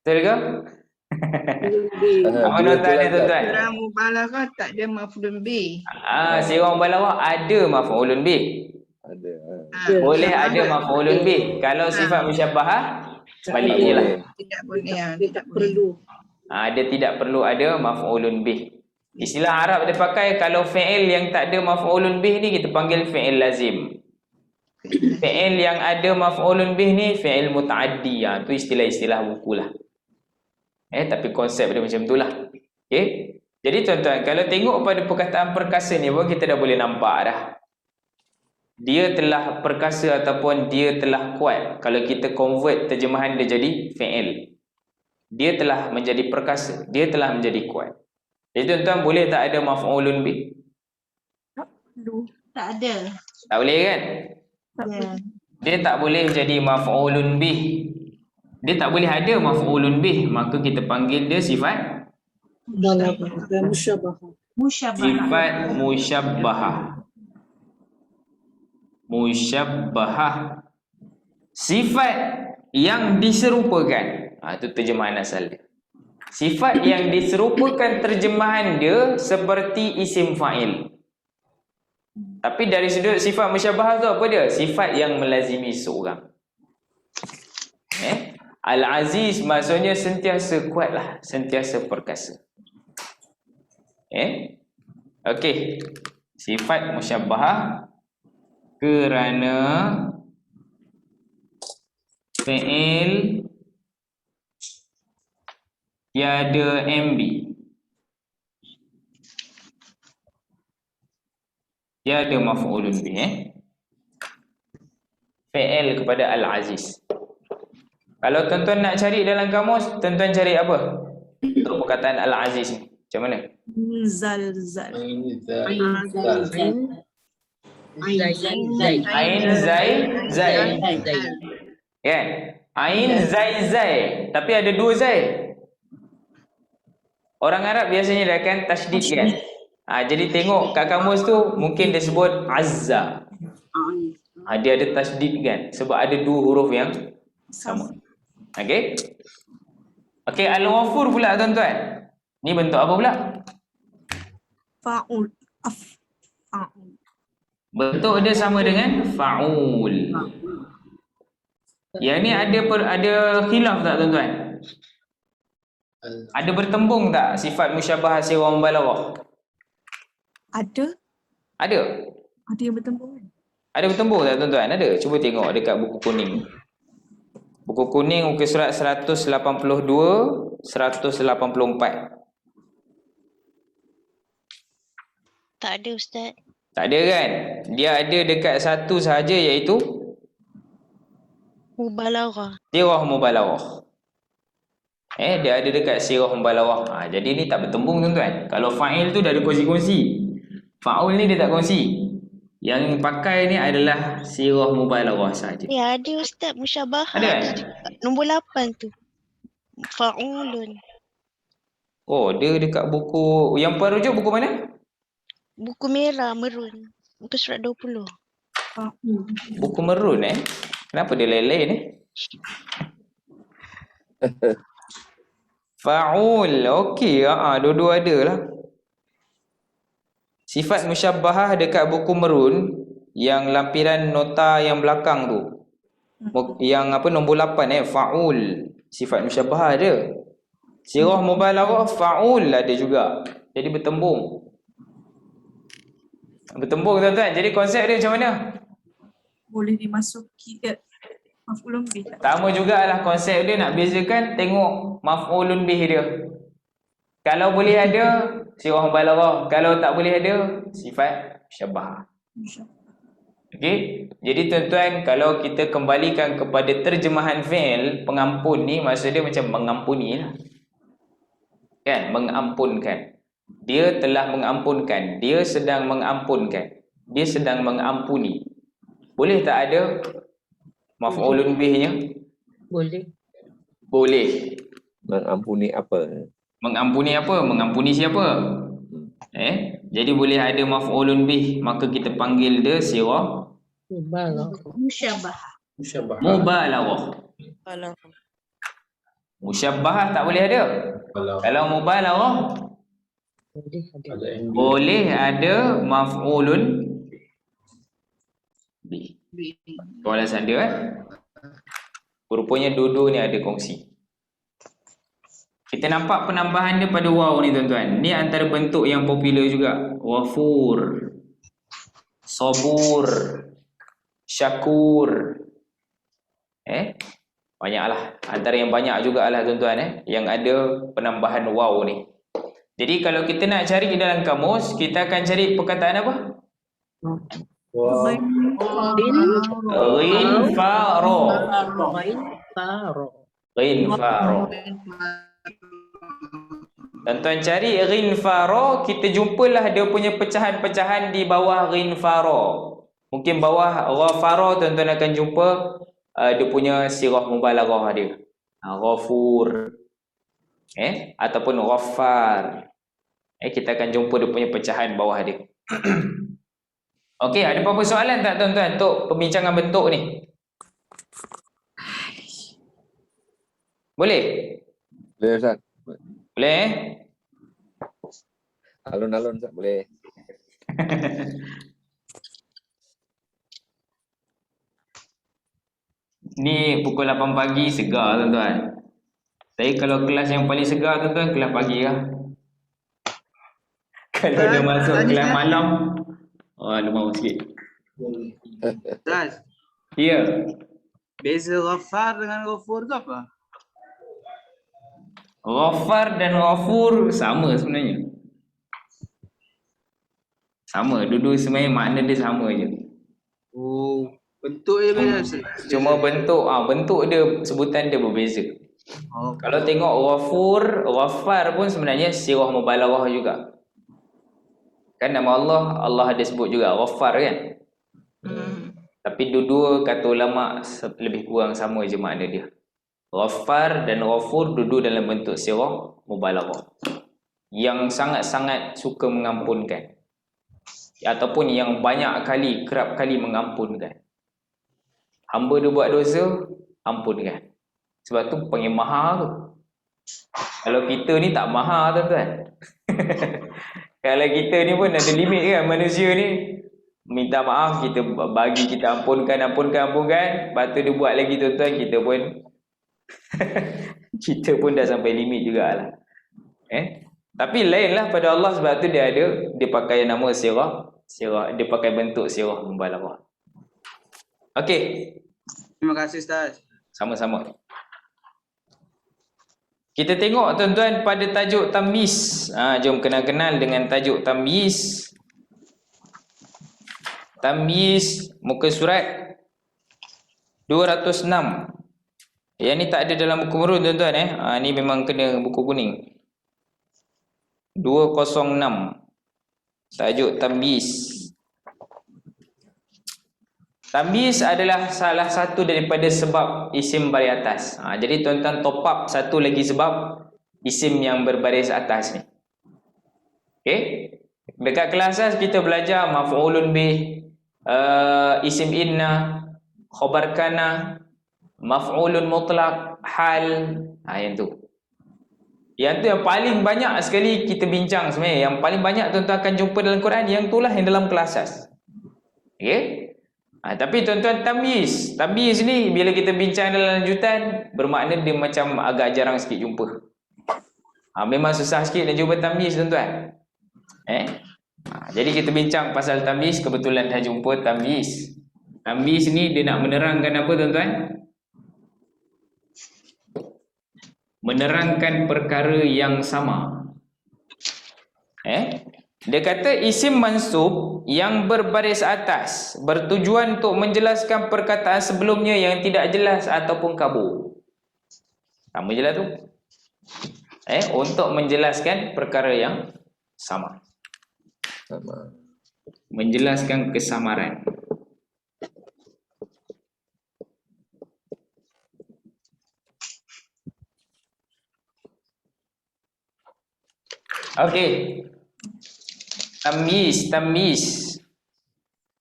[SPEAKER 1] Betul ke? Apa nota dia tuan-tuan?
[SPEAKER 10] Dalam mubalagha tak ada maf'ulun bih.
[SPEAKER 1] Sirah mubalaghah ada maf'ulun bih.
[SPEAKER 2] Ada.
[SPEAKER 1] Boleh ada maf'ulun bih. Kalau sifat musyabbahah sebaliknya lah.
[SPEAKER 10] Tidak boleh.
[SPEAKER 4] tidak perlu.
[SPEAKER 1] Dia tidak perlu ada maf'ulun bih. Istilah Arab dia pakai kalau fi'il yang tak ada maf'ulun bih ni kita panggil fi'il lazim. Fi'il yang ada maf'ulun bih ni fi'il muta'addi. Tu istilah-istilah buku lah. Tapi konsep dia macam tu lah. Okay? Jadi tuan-tuan, kalau tengok pada perkataan perkasa ni pun kita dah boleh nampak dah. Dia telah perkasa ataupun dia telah kuat. Kalau kita convert terjemahan dia jadi fi'il. Dia telah menjadi perkasa. Dia telah menjadi kuat. Jadi tuan-tuan, boleh tak ada maf'ulun bih?
[SPEAKER 5] Tak ada.
[SPEAKER 1] Tak boleh kan? Dia tak boleh jadi maf'ulun bih. Dia tak boleh ada maf'ulun bih. Maka kita panggil dia sifat
[SPEAKER 4] Musyabbahah.
[SPEAKER 1] sifat musyabbahah. Musyabbahah. Sifat yang diserupakan. Itu terjemahan asal dia. Sifat yang diserupakan terjemahan dia seperti isim fa'il. Tapi dari sudut sifat musyabahah tu apa dia? Sifat yang melazimi seseorang. Al-Aziz maksudnya sentiasa kuat lah, sentiasa perkasa. Okey. Sifat musyabahah kerana fi'il tiada MB. Tiada maf'ulun bih. Fi'il kepada Al-Aziz. Kalau tuan-tuan nak cari dalam kamus, tuan-tuan cari apa? Untuk perkataan Al-Aziz ni. Macam mana?
[SPEAKER 9] Zalzal.
[SPEAKER 1] Ain Zai Zai. Kan? Ain Zai Zai. Tapi ada dua Zai. Orang Arab biasanya dia akan tasydid kan? Jadi tengok kat kamus tu mungkin dia sebut Azza. Dia ada tasydid kan? Sebab ada dua huruf yang sama. Okey? Okey, Al-Ghafur pula tuan-tuan. Ni bentuk apa pula?
[SPEAKER 9] Fa'ul.
[SPEAKER 1] Bentuk dia sama dengan fa'ul. Yang ni ada khilaf tak tuan-tuan? Ada bertembung tak sifat musyabahah sirah mubalaghah?
[SPEAKER 9] Ada.
[SPEAKER 1] Ada.
[SPEAKER 9] Ada yang bertembung kan?
[SPEAKER 1] Ada bertembung tak tuan-tuan? Ada. Cuba tengok dekat buku kuning. Buku kuning muka surat 182, 184.
[SPEAKER 11] Tak ada Ustaz.
[SPEAKER 1] Tak ada kan? Dia ada dekat satu sahaja iaitu
[SPEAKER 11] Mubalaghah.
[SPEAKER 1] sirah mubalaghah. Dia ada dekat sirah mubalaghah. Jadi ni tak bertembung tuan-tuan. Kalau fa'il tu dah ada kongsi-kongsi. Fa'ul ni dia tak kongsi. Yang pakai ni adalah sirah mubalaghah saja.
[SPEAKER 11] Ya ada Ustaz, musyabahah.
[SPEAKER 1] Ada kan?
[SPEAKER 11] Nombor 8 tu. Fa'ulun.
[SPEAKER 1] Oh, dia dekat buku yang perujuk buku mana?
[SPEAKER 11] Buku merah merun. Muka surat 20.
[SPEAKER 1] Buku merun Kenapa dia lain-lain Fa'ul. Okey, dua-dua ada lah. Sifat musyabbahah dekat buku merun yang lampiran nota yang belakang tu. Yang apa nombor 8 fa'ul. Sifat musyabbahah ada. Sirah mubalaghah fa'ul ada juga. Jadi bertembung. Bertembung tuan-tuan. Jadi konsep dia macam mana?
[SPEAKER 9] Boleh dimasuki ke maf'ulun bih.
[SPEAKER 1] Sama jugalah konsep dia, nak bezakan tengok maf'ulun bih dia. Kalau boleh ada sirah mubalaghah, kalau tak boleh ada sifat musyabahah. Okey. Jadi tuan-tuan, kalau kita kembalikan kepada terjemahan fi'il pengampun ni, maksud dia macam mengampuni lah. Kan? Mengampunkan. Dia telah mengampunkan, dia sedang mengampunkan, dia sedang mengampuni. Boleh tak ada maf'ulun bihnya?
[SPEAKER 6] Boleh.
[SPEAKER 1] Boleh.
[SPEAKER 2] Mengampuni apa?
[SPEAKER 1] Mengampuni apa? Mengampuni siapa? Jadi boleh ada maf'ulun bih, maka kita panggil dia sirah
[SPEAKER 5] Musyabahah.
[SPEAKER 1] mubalaghah. Musyabbahah tak boleh ada. Kalau mubalaghah boleh ada maf'ulun bih. Soalan dia rupanya dua-dua ni ada kongsi. Kita nampak penambahan dia pada waw ni tuan-tuan. Ni antara bentuk yang popular juga. Ghafur, sabur, syakur. Banyaklah. Antara yang banyak jugalah tuan-tuan yang ada penambahan waw ni. Jadi kalau kita nak cari di dalam kamus, kita akan cari perkataan apa? Ghinfaro. Ghinfaro. Tuan-tuan cari ghinfaro, kita jumpalah dia punya pecahan-pecahan di bawah ghinfaro. Mungkin bawah ghafaro tuan-tuan akan jumpa dia punya sirah mubalaghah dia. Ghafur. Ataupun ghaffar. Kita akan jumpa dia punya pecahan bawah dia. Okey, ada apa-apa soalan tak tuan-tuan untuk pembincangan bentuk ni? Boleh?
[SPEAKER 2] Boleh Ustaz.
[SPEAKER 1] Boleh
[SPEAKER 2] Alun-alun Ustaz boleh.
[SPEAKER 1] Ni pukul 8 pagi segar tuan-tuan. Saya kalau kelas yang paling segar tuan-tuan kelas pagi lah. Kalau dah masuk kelas malam, lemau sikit.
[SPEAKER 3] Ustaz,
[SPEAKER 1] Ya.
[SPEAKER 3] beza Ghaffar dengan Ghafur tu apa?
[SPEAKER 1] Ghaffar dan Ghafur sama sebenarnya. Sama, dua-dua sebenarnya makna dia sama je.
[SPEAKER 3] Oh, bentuk dia beza Ustaz.
[SPEAKER 1] Cuma bentuk dia, sebutan dia berbeza.
[SPEAKER 3] Oh,
[SPEAKER 1] Kalau tengok Ghaffar pun sebenarnya sirah mubalaghah juga. Kan nama Allah ada sebut juga Ghaffar kan. Tapi dua-dua kata ulama lebih kurang sama je makna dia. Ghaffar dan Ghafur dua-dua dalam bentuk sirah mubalaghah. Yang sangat-sangat suka mengampunkan. Ataupun yang banyak kali, kerap kali mengampunkan. Hamba dia buat dosa, ampunkan. Sebab tu panggil maha tu. Kalau kita ni tak maha tuan-tuan. Kalau kita ni pun ada limit kan, manusia ni. Minta maaf, kita bagi, kita ampunkan. Lepas tu dia buat lagi tuan-tuan, kita pun kita pun dah sampai limit jugalah. Tapi lainlah pada Allah, sebab tu dia pakai nama sirah, dia pakai bentuk sirah mubalaghah. Okey.
[SPEAKER 3] terima kasih Ustaz.
[SPEAKER 1] Sama-sama. Kita tengok tuan-tuan pada tajuk tamyiz. Jom kenal-kenal dengan tajuk tamyiz. Tamyiz muka surat 206. Yang ni tak ada dalam buku merun tuan-tuan ni memang kena buku kuning. 206. Tajuk tamyiz. Tamyiz adalah salah satu daripada sebab isim baris atas. Jadi tuan-tuan top up satu lagi sebab isim yang berbaris atas ni. Okey. Dekat kelas kita belajar maf'ulun bih, isim inna, khabar kana, maf'ulun mutlaq, hal. Yang tu. Yang tu yang paling banyak sekali kita bincang sebenarnya. Yang paling banyak tuan-tuan akan jumpa dalam Quran, yang itulah yang dalam kelas asas. Okey. Tapi tuan-tuan tamyiz ni bila kita bincang dalam lanjutan, bermakna dia macam agak jarang sikit jumpa. Memang susah sikit nak jumpa tamyiz tuan-tuan. Jadi kita bincang pasal tamyiz, kebetulan dah jumpa tamyiz. Tamyiz ni dia nak menerangkan apa tuan-tuan? Menerangkan perkara yang sama. Dia kata isim mansub yang berbaris atas bertujuan untuk menjelaskan perkataan sebelumnya yang tidak jelas ataupun kabur. Sama je lah tu. Untuk menjelaskan perkara yang sama. Menjelaskan kesamaran. Okey. Tamyiz.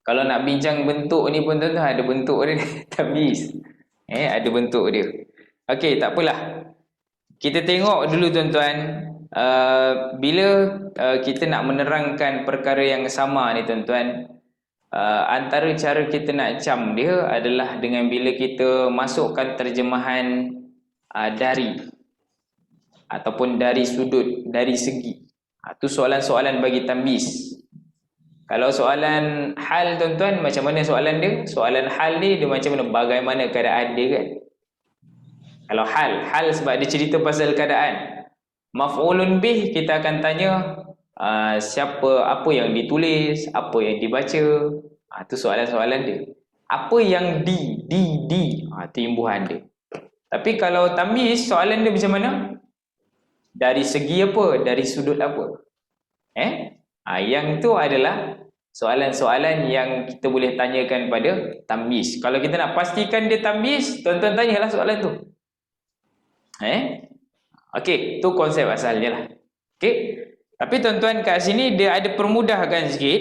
[SPEAKER 1] Kalau nak bincang bentuk ni pun tuan-tuan ada bentuk dia. Tamyiz. Ada bentuk dia. Okey, tak apalah. Kita tengok dulu tuan-tuan. Bila kita nak menerangkan perkara yang sama ni tuan-tuan, antara cara kita nak cam dia adalah dengan bila kita masukkan terjemahan dari ataupun dari sudut, dari segi. Itu soalan-soalan bagi tamyiz. Kalau soalan hal tuan-tuan, macam mana soalan dia? Soalan hal ni dia macam mana, bagaimana keadaan dia kan? Kalau hal sebab dia cerita pasal keadaan. Maf'ulun bih kita akan tanya apa yang ditulis, apa yang dibaca. Itu soalan-soalan dia. Apa yang timbuhan dia. Tapi kalau tamyiz, soalan dia macam mana? Dari segi apa? Dari sudut apa? Yang tu adalah soalan-soalan yang kita boleh tanyakan pada tamyiz. Kalau kita nak pastikan dia tamyiz, tuan-tuan tanyalah soalan tu. Okey, tu konsep asalnya lah. Okey. Tapi tuan-tuan kat sini dia ada permudahkan sikit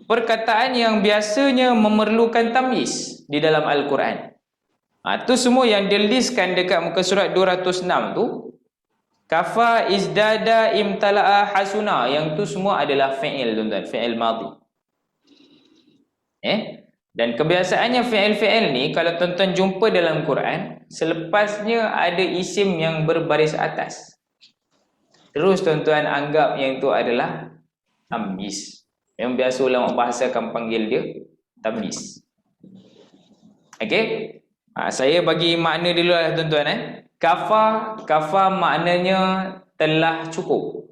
[SPEAKER 1] perkataan yang biasanya memerlukan tamyiz di dalam Al-Quran. Tu semua yang dilistkan dekat muka surat 206 tu. Kafa, izdada, imtala'a, hasuna. Yang tu semua adalah fi'il tuan-tuan, fi'il madhi. Dan kebiasaannya fi'il-fi'il ni kalau tuan-tuan jumpa dalam Quran, selepasnya ada isim yang berbaris atas, terus tuan-tuan anggap yang itu adalah tamyiz. Yang biasa ulama bahasa akan panggil dia tamyiz. Okey? Saya bagi makna dulu lah tuan-tuan. Kafa maknanya telah cukup.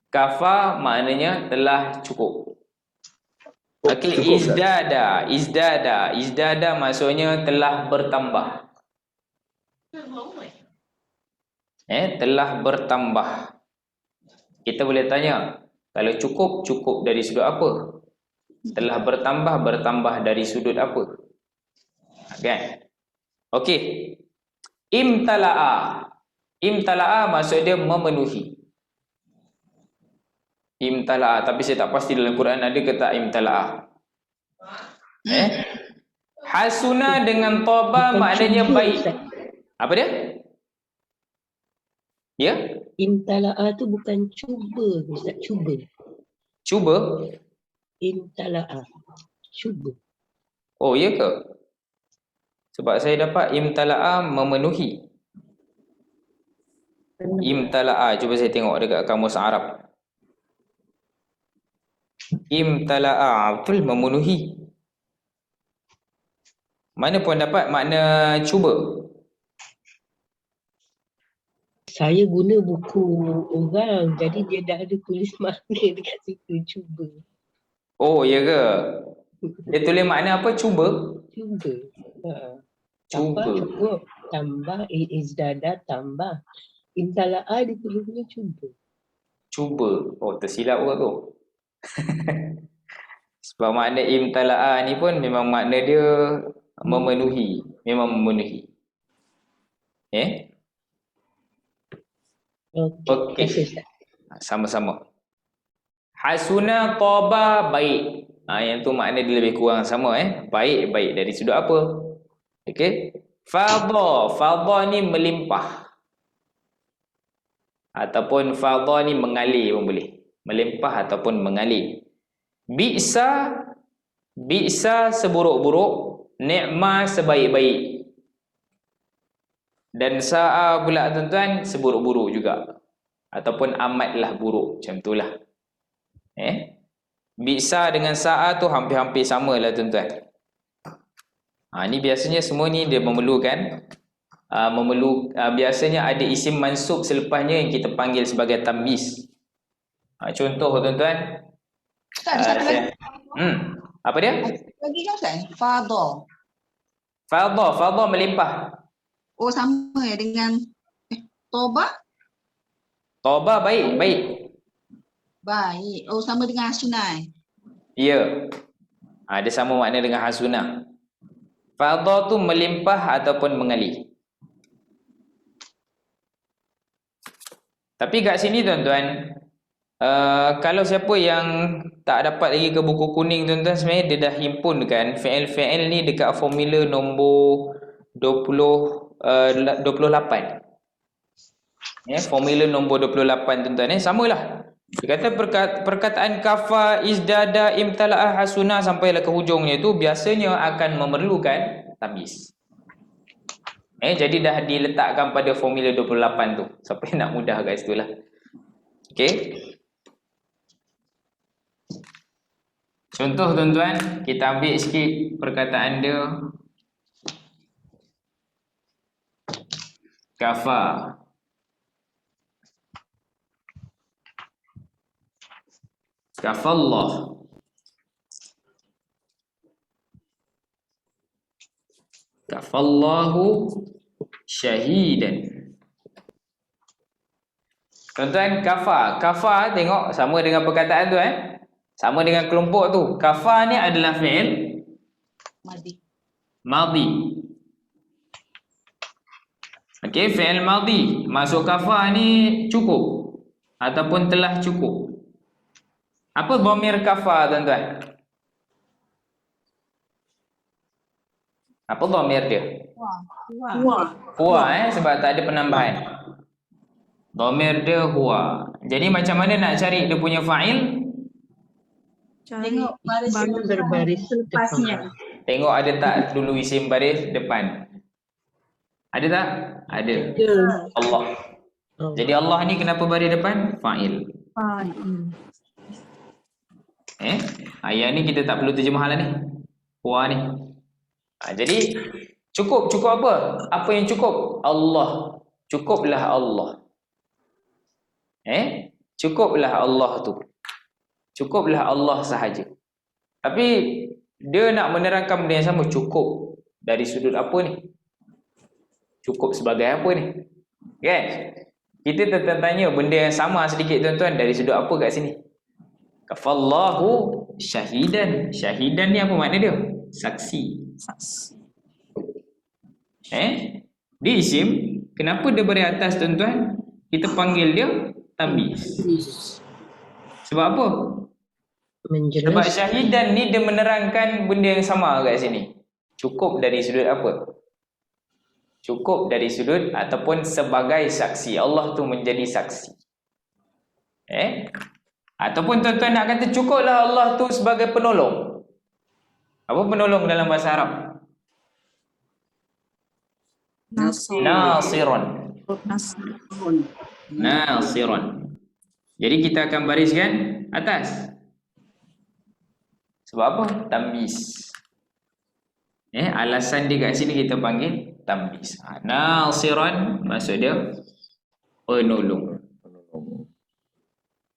[SPEAKER 1] Kafa maknanya telah cukup. Okey, izdada maksudnya telah bertambah. Telah bertambah. Kita boleh tanya, kalau cukup dari sudut apa? Telah bertambah dari sudut apa? Kan? Okey. Imtala'a maksud dia memenuhi. Imtala'a, tapi saya tak pasti dalam Quran ada ke tak imtala'a. Hasuna dengan toba maknanya baik. Apa dia? Ya?
[SPEAKER 6] Imtala'a tu bukan cuba, Ustaz, cuba.
[SPEAKER 1] Cuba?
[SPEAKER 6] Imtala'a. Cuba.
[SPEAKER 1] Oh, ya ke? Sebab saya dapat imtala'a memenuhi. Imtala'a, cuba saya tengok dekat kamus Arab. Imtala'a, betul, memenuhi. Mana pun dapat makna cuba?
[SPEAKER 6] Saya guna buku orang, jadi dia dah ada tulis makna dekat situ, cuba.
[SPEAKER 1] Oh, ya ke? Dia tulis makna apa? Cuba?
[SPEAKER 6] Cuba.
[SPEAKER 1] Cuba.
[SPEAKER 6] Cukup. Tambah, izdada, tambah. Imtala'a ditulisnya cuba.
[SPEAKER 1] Cuba. Oh, tersilap orang tu. Sebab makna imtala'a ni pun memang makna dia memenuhi. Memang memenuhi. Okey. Sama-sama. Hasuna toba baik. Yang tu makna dia lebih kurang sama. Baik dari sudut apa? Okey. Fadha ni melimpah. Ataupun fadha ni mengalir pun boleh. Melimpah ataupun mengalir. Bi'sa seburuk-buruk, ni'ma sebaik-baik. Dan sa'a pula tuan-tuan seburuk-buruk juga. Ataupun amatlah buruk, macam itulah. Bi'sa dengan sa'a tu hampir-hampir sama lah tuan-tuan. Ni biasanya semua ni dia memerlukan biasanya ada isim mansub selepasnya yang kita panggil sebagai tamyiz. Contoh tuan-tuan. Apa dia?
[SPEAKER 10] Lagi kan Ustaz?
[SPEAKER 1] Fadha melimpah.
[SPEAKER 10] Oh, sama ya dengan toba?
[SPEAKER 1] Toba baik.
[SPEAKER 10] Baik. Oh, sama dengan hasunah.
[SPEAKER 1] Ya. Dia sama makna dengan hasunah. Fadha tu melimpah ataupun mengalir. Tapi kat sini tuan-tuan, kalau siapa yang tak dapat lagi ke buku kuning tuan-tuan, sebenarnya dia dah himpunkan fi'il ni dekat formula nombor 28. Formula nombor 28 tuan-tuan, samalah. Dia kata perkataan kafa, izdada, imtala'a, hasuna sampailah ke hujungnya itu biasanya akan memerlukan tamyiz. Jadi dah diletakkan pada formula 28 tu. Siapa yang nak mudah kat situ lah. Okey. Contoh tuan-tuan, kita ambil sikit perkataan dia. Kafa. Kafallah. Kafallahu syahidan. Tuan-tuan, kafa tengok sama dengan perkataan tu sama dengan kelompok tu. Kafa ni adalah fi'il madhi. Okey, fi'il madhi. Masuk kafa ni cukup ataupun telah cukup. Apa dhamir kafa tuan-tuan? Apa dhamir dia? Huwa sebab tak ada penambahan. Dhamir dia huwa. Jadi macam mana nak cari dia punya fa'il?
[SPEAKER 9] Cari
[SPEAKER 5] Tengok baris
[SPEAKER 9] baris
[SPEAKER 5] depan,
[SPEAKER 6] berbaris
[SPEAKER 5] lepasnya.
[SPEAKER 1] Tengok ada tak dulu isim baris depan? Ada tak? Ada.
[SPEAKER 4] Ya.
[SPEAKER 1] Allah. Jadi Allah ni kenapa baris depan? Fa'il. Ayat ni kita tak perlu terjemah lah ni. Wah ni. Jadi cukup apa? Apa yang cukup? Allah. Cukuplah Allah. Cukuplah Allah tu. Cukuplah Allah sahaja. Tapi dia nak menerangkan benda yang sama. Cukup dari sudut apa ni? Cukup sebagai apa ni? Kan? Kita tanya benda yang sama sedikit tuan-tuan dari sudut apa kat sini? Kafallahu syahidan. Syahidan ni apa makna dia? Saksi. Dia isim. Kenapa dia beri atas tuan-tuan? Kita panggil dia tamyiz. Sebab apa? Sebab syahidan ni dia menerangkan benda yang sama kat sini. Cukup dari sudut apa? Cukup dari sudut ataupun sebagai saksi. Allah tu menjadi saksi. Ataupun tuan-tuan nak kata cukuplah Allah tu sebagai penolong. Apa penolong dalam bahasa Arab? Nasiron. Nasiron. Jadi kita akan bariskan atas. Sebab apa? Tamyiz. Alasan dia kat sini kita panggil tamyiz. Nasiran maksud dia penolong.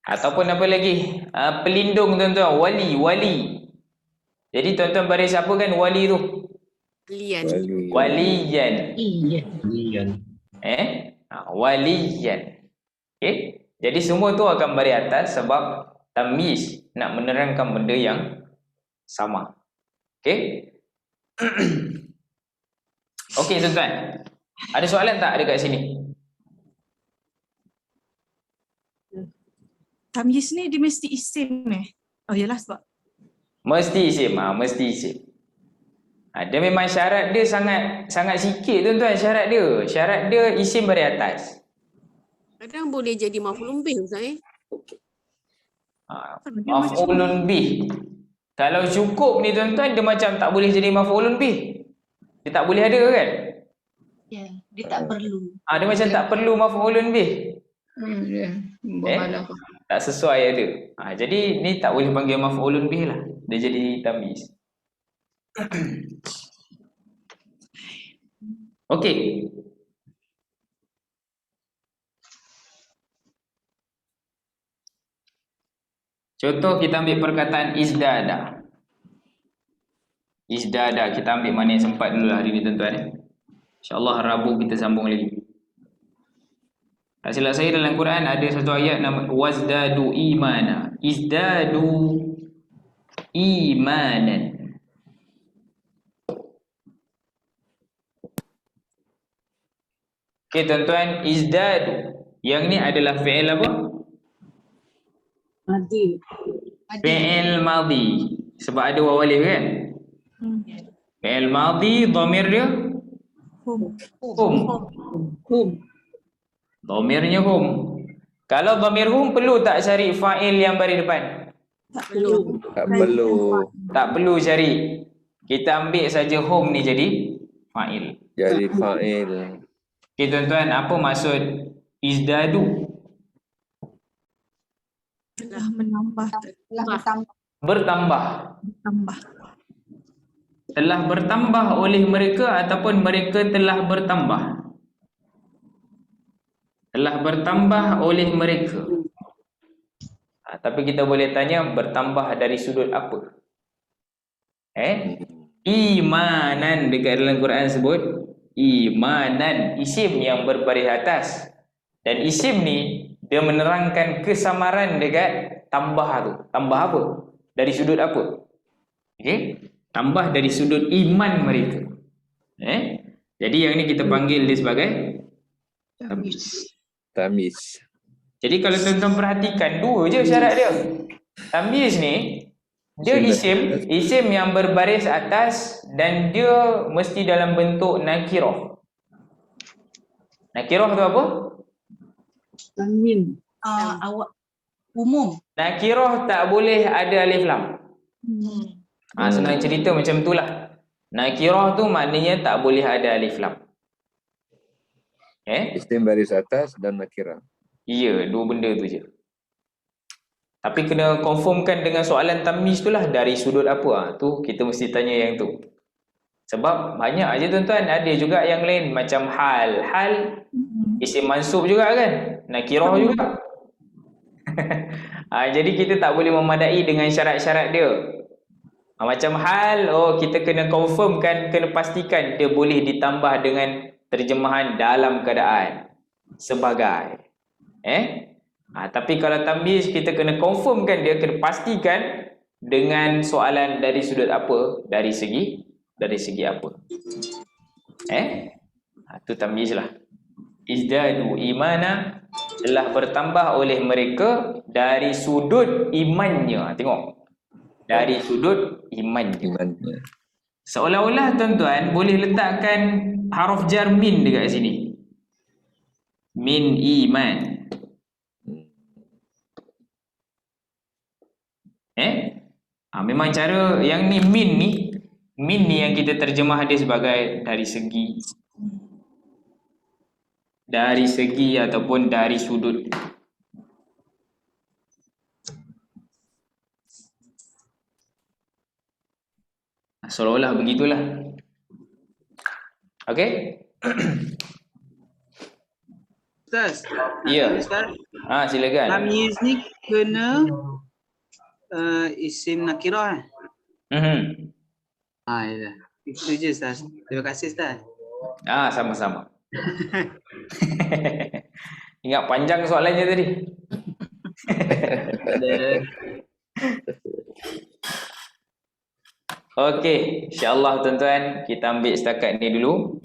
[SPEAKER 1] Ataupun apa lagi? Pelindung tuan-tuan. Wali. Jadi tuan-tuan baris apa kan wali tu? Waliyan. Waliyan. Okay? Jadi semua tu akan baris atas sebab tamyiz nak menerangkan benda yang sama. Okay? Okey tuan-tuan. Ada soalan tak dekat sini?
[SPEAKER 9] Tamyiz ni dia mesti isim Oh yalah sebab
[SPEAKER 1] Mesti isim. Mesti isim. Dia memang syarat dia sangat sikit tuan-tuan syarat dia. Syarat dia isim baris atas.
[SPEAKER 7] Kadang boleh jadi maf'ulun bih Ustaz
[SPEAKER 1] Maf'ulun bih. Kalau cukup ni tuan-tuan dia macam tak boleh jadi maf'ulun bih. Dia tak boleh ada kan?
[SPEAKER 5] Ya, dia tak perlu.
[SPEAKER 1] Dia macam tak perlu maf'ulun bih. Tak sesuai ada. Jadi ni tak boleh panggil maf'ulun bih lah. Dia jadi tamyiz. Okey. Contoh kita ambil perkataan izdada. Izdada kita ambil mana yang sempat dulu hari ni tuan-tuan. InsyaAllah Rabu kita sambung lagi. Tak silap saya dalam Quran ada satu ayat nama wazdadu imana. Izdadu imanan. Okey tuan-tuan, izdadu. Yang ni adalah fi'il apa?
[SPEAKER 4] Madhi.
[SPEAKER 1] Fi'il madhi. Sebab ada waw alif kan? Fi'il madhi dhamir dia hum. Dhamirnya hum. Kalau dhamir hum perlu tak cari fa'il yang baris depan?
[SPEAKER 4] Tak perlu.
[SPEAKER 1] Tak perlu cari. Kita ambil saja hum ni jadi fa'il.
[SPEAKER 2] Jadi fa'il.
[SPEAKER 1] Okey tuan-tuan, apa maksud izdadu?
[SPEAKER 9] telah menambah.
[SPEAKER 1] Bertambah. Telah bertambah oleh mereka ataupun mereka telah bertambah. Telah bertambah oleh mereka. Tapi kita boleh tanya bertambah dari sudut apa? Imanan dekat dalam Quran sebut imanan, isim yang berbaris atas. Dan isim ni dia menerangkan kesamaran dekat tambah tu. Tambah apa? Dari sudut apa? Okey? Tambah dari sudut iman mereka. Jadi yang ni kita panggil dia sebagai
[SPEAKER 2] Tamyiz.
[SPEAKER 1] Jadi kalau tuan-tuan perhatikan dua je syarat dia. Tamyiz ni dia isim yang berbaris atas dan dia mesti dalam bentuk nakirah. Nakirah tu apa?
[SPEAKER 4] Tanwin.
[SPEAKER 5] Awak umum.
[SPEAKER 1] Nakirah tak boleh ada alif lam. Senang cerita macam itulah. Nakirah tu maknanya tak boleh ada alif lam.
[SPEAKER 2] Isim baris atas dan nakirah.
[SPEAKER 1] Ya, dua benda tu je. Tapi kena confirmkan dengan soalan tamyiz tu lah, dari sudut apa. Tu kita mesti tanya yang tu. Sebab banyak aja tuan-tuan, ada juga yang lain macam hal. Hal isim mansub juga kan? Nakirah juga. Jadi kita tak boleh memadai dengan syarat-syarat dia. Macam hal, kita kena confirmkan, kena pastikan dia boleh ditambah dengan terjemahan dalam keadaan sebagai. Tapi kalau tamyiz kita kena confirmkan dia, kena pastikan dengan soalan dari sudut apa, dari segi apa. Tu tamyiz lah. Izdadu imana, telah bertambah oleh mereka dari sudut imannya. Tengok, dari sudut imannya. Seolah-olah tuan-tuan boleh letakkan haruf jar min dekat sini. Min iman. Memang cara yang ni min ni yang kita terjemah dia sebagai dari segi ataupun dari sudut. Seolah-olah begitulah. Okey?
[SPEAKER 3] Ustaz.
[SPEAKER 1] Ya.
[SPEAKER 3] Ustaz.
[SPEAKER 1] Silakan.
[SPEAKER 3] Tamyiz ni kena isim nakirah. Ya. Itu je Ustaz. Terima kasih Ustaz.
[SPEAKER 1] Sama-sama. Ingat panjang soalannya tadi. Okey, insya-Allah tuan-tuan, kita ambil setakat ni dulu.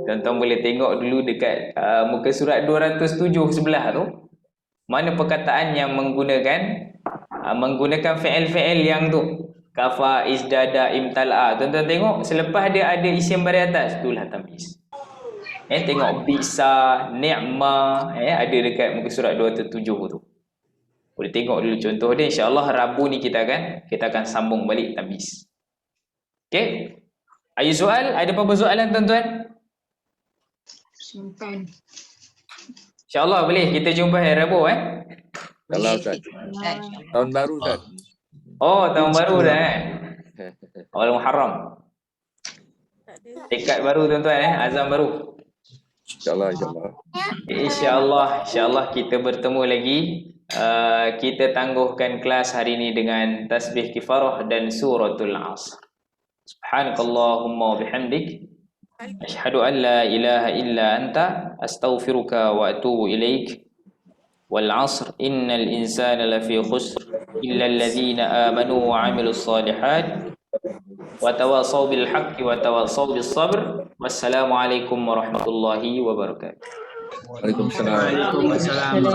[SPEAKER 1] Tuan-tuan boleh tengok dulu dekat muka surat 207 sebelah tu. Mana perkataan yang menggunakan fi'il-fi'il yang tu. Kafa, izdada, imtal'a. Tuan-tuan tengok selepas dia ada isim baris atas, itulah tamyiz. Tengok bisa, ni'ma, ada dekat muka surat 207 tu. Boleh tengok dulu contoh dia. InsyaAllah Rabu ni kita akan sambung balik tamyiz. Okey? Ada soal? Ada apa-apa soalan tuan-tuan?
[SPEAKER 9] Simpan.
[SPEAKER 1] InsyaAllah boleh kita jumpa hari Rabu
[SPEAKER 2] Kalau Ustaz. Tahun baru Ustaz.
[SPEAKER 1] Tahun baru dah Awal Muharram. Tekad baru tuan-tuan azam baru. InsyaAllah kita bertemu lagi. Kita tangguhkan kelas hari ini dengan tasbih kifarah dan suratul Asr. Subhanakallahumma wa bihamdik, asyhadu an la ilaha illa anta, astaghfiruka wa atubu ilaik. Wal 'asr innal insana lafi khusr illa alladhina amanu wa 'amilus solihat wa tawasaw bil haqqi wa tawasaw bis sabr. Wassalamu alaikum warahmatullahi wabarakatuh.
[SPEAKER 2] Waalaikumsalam.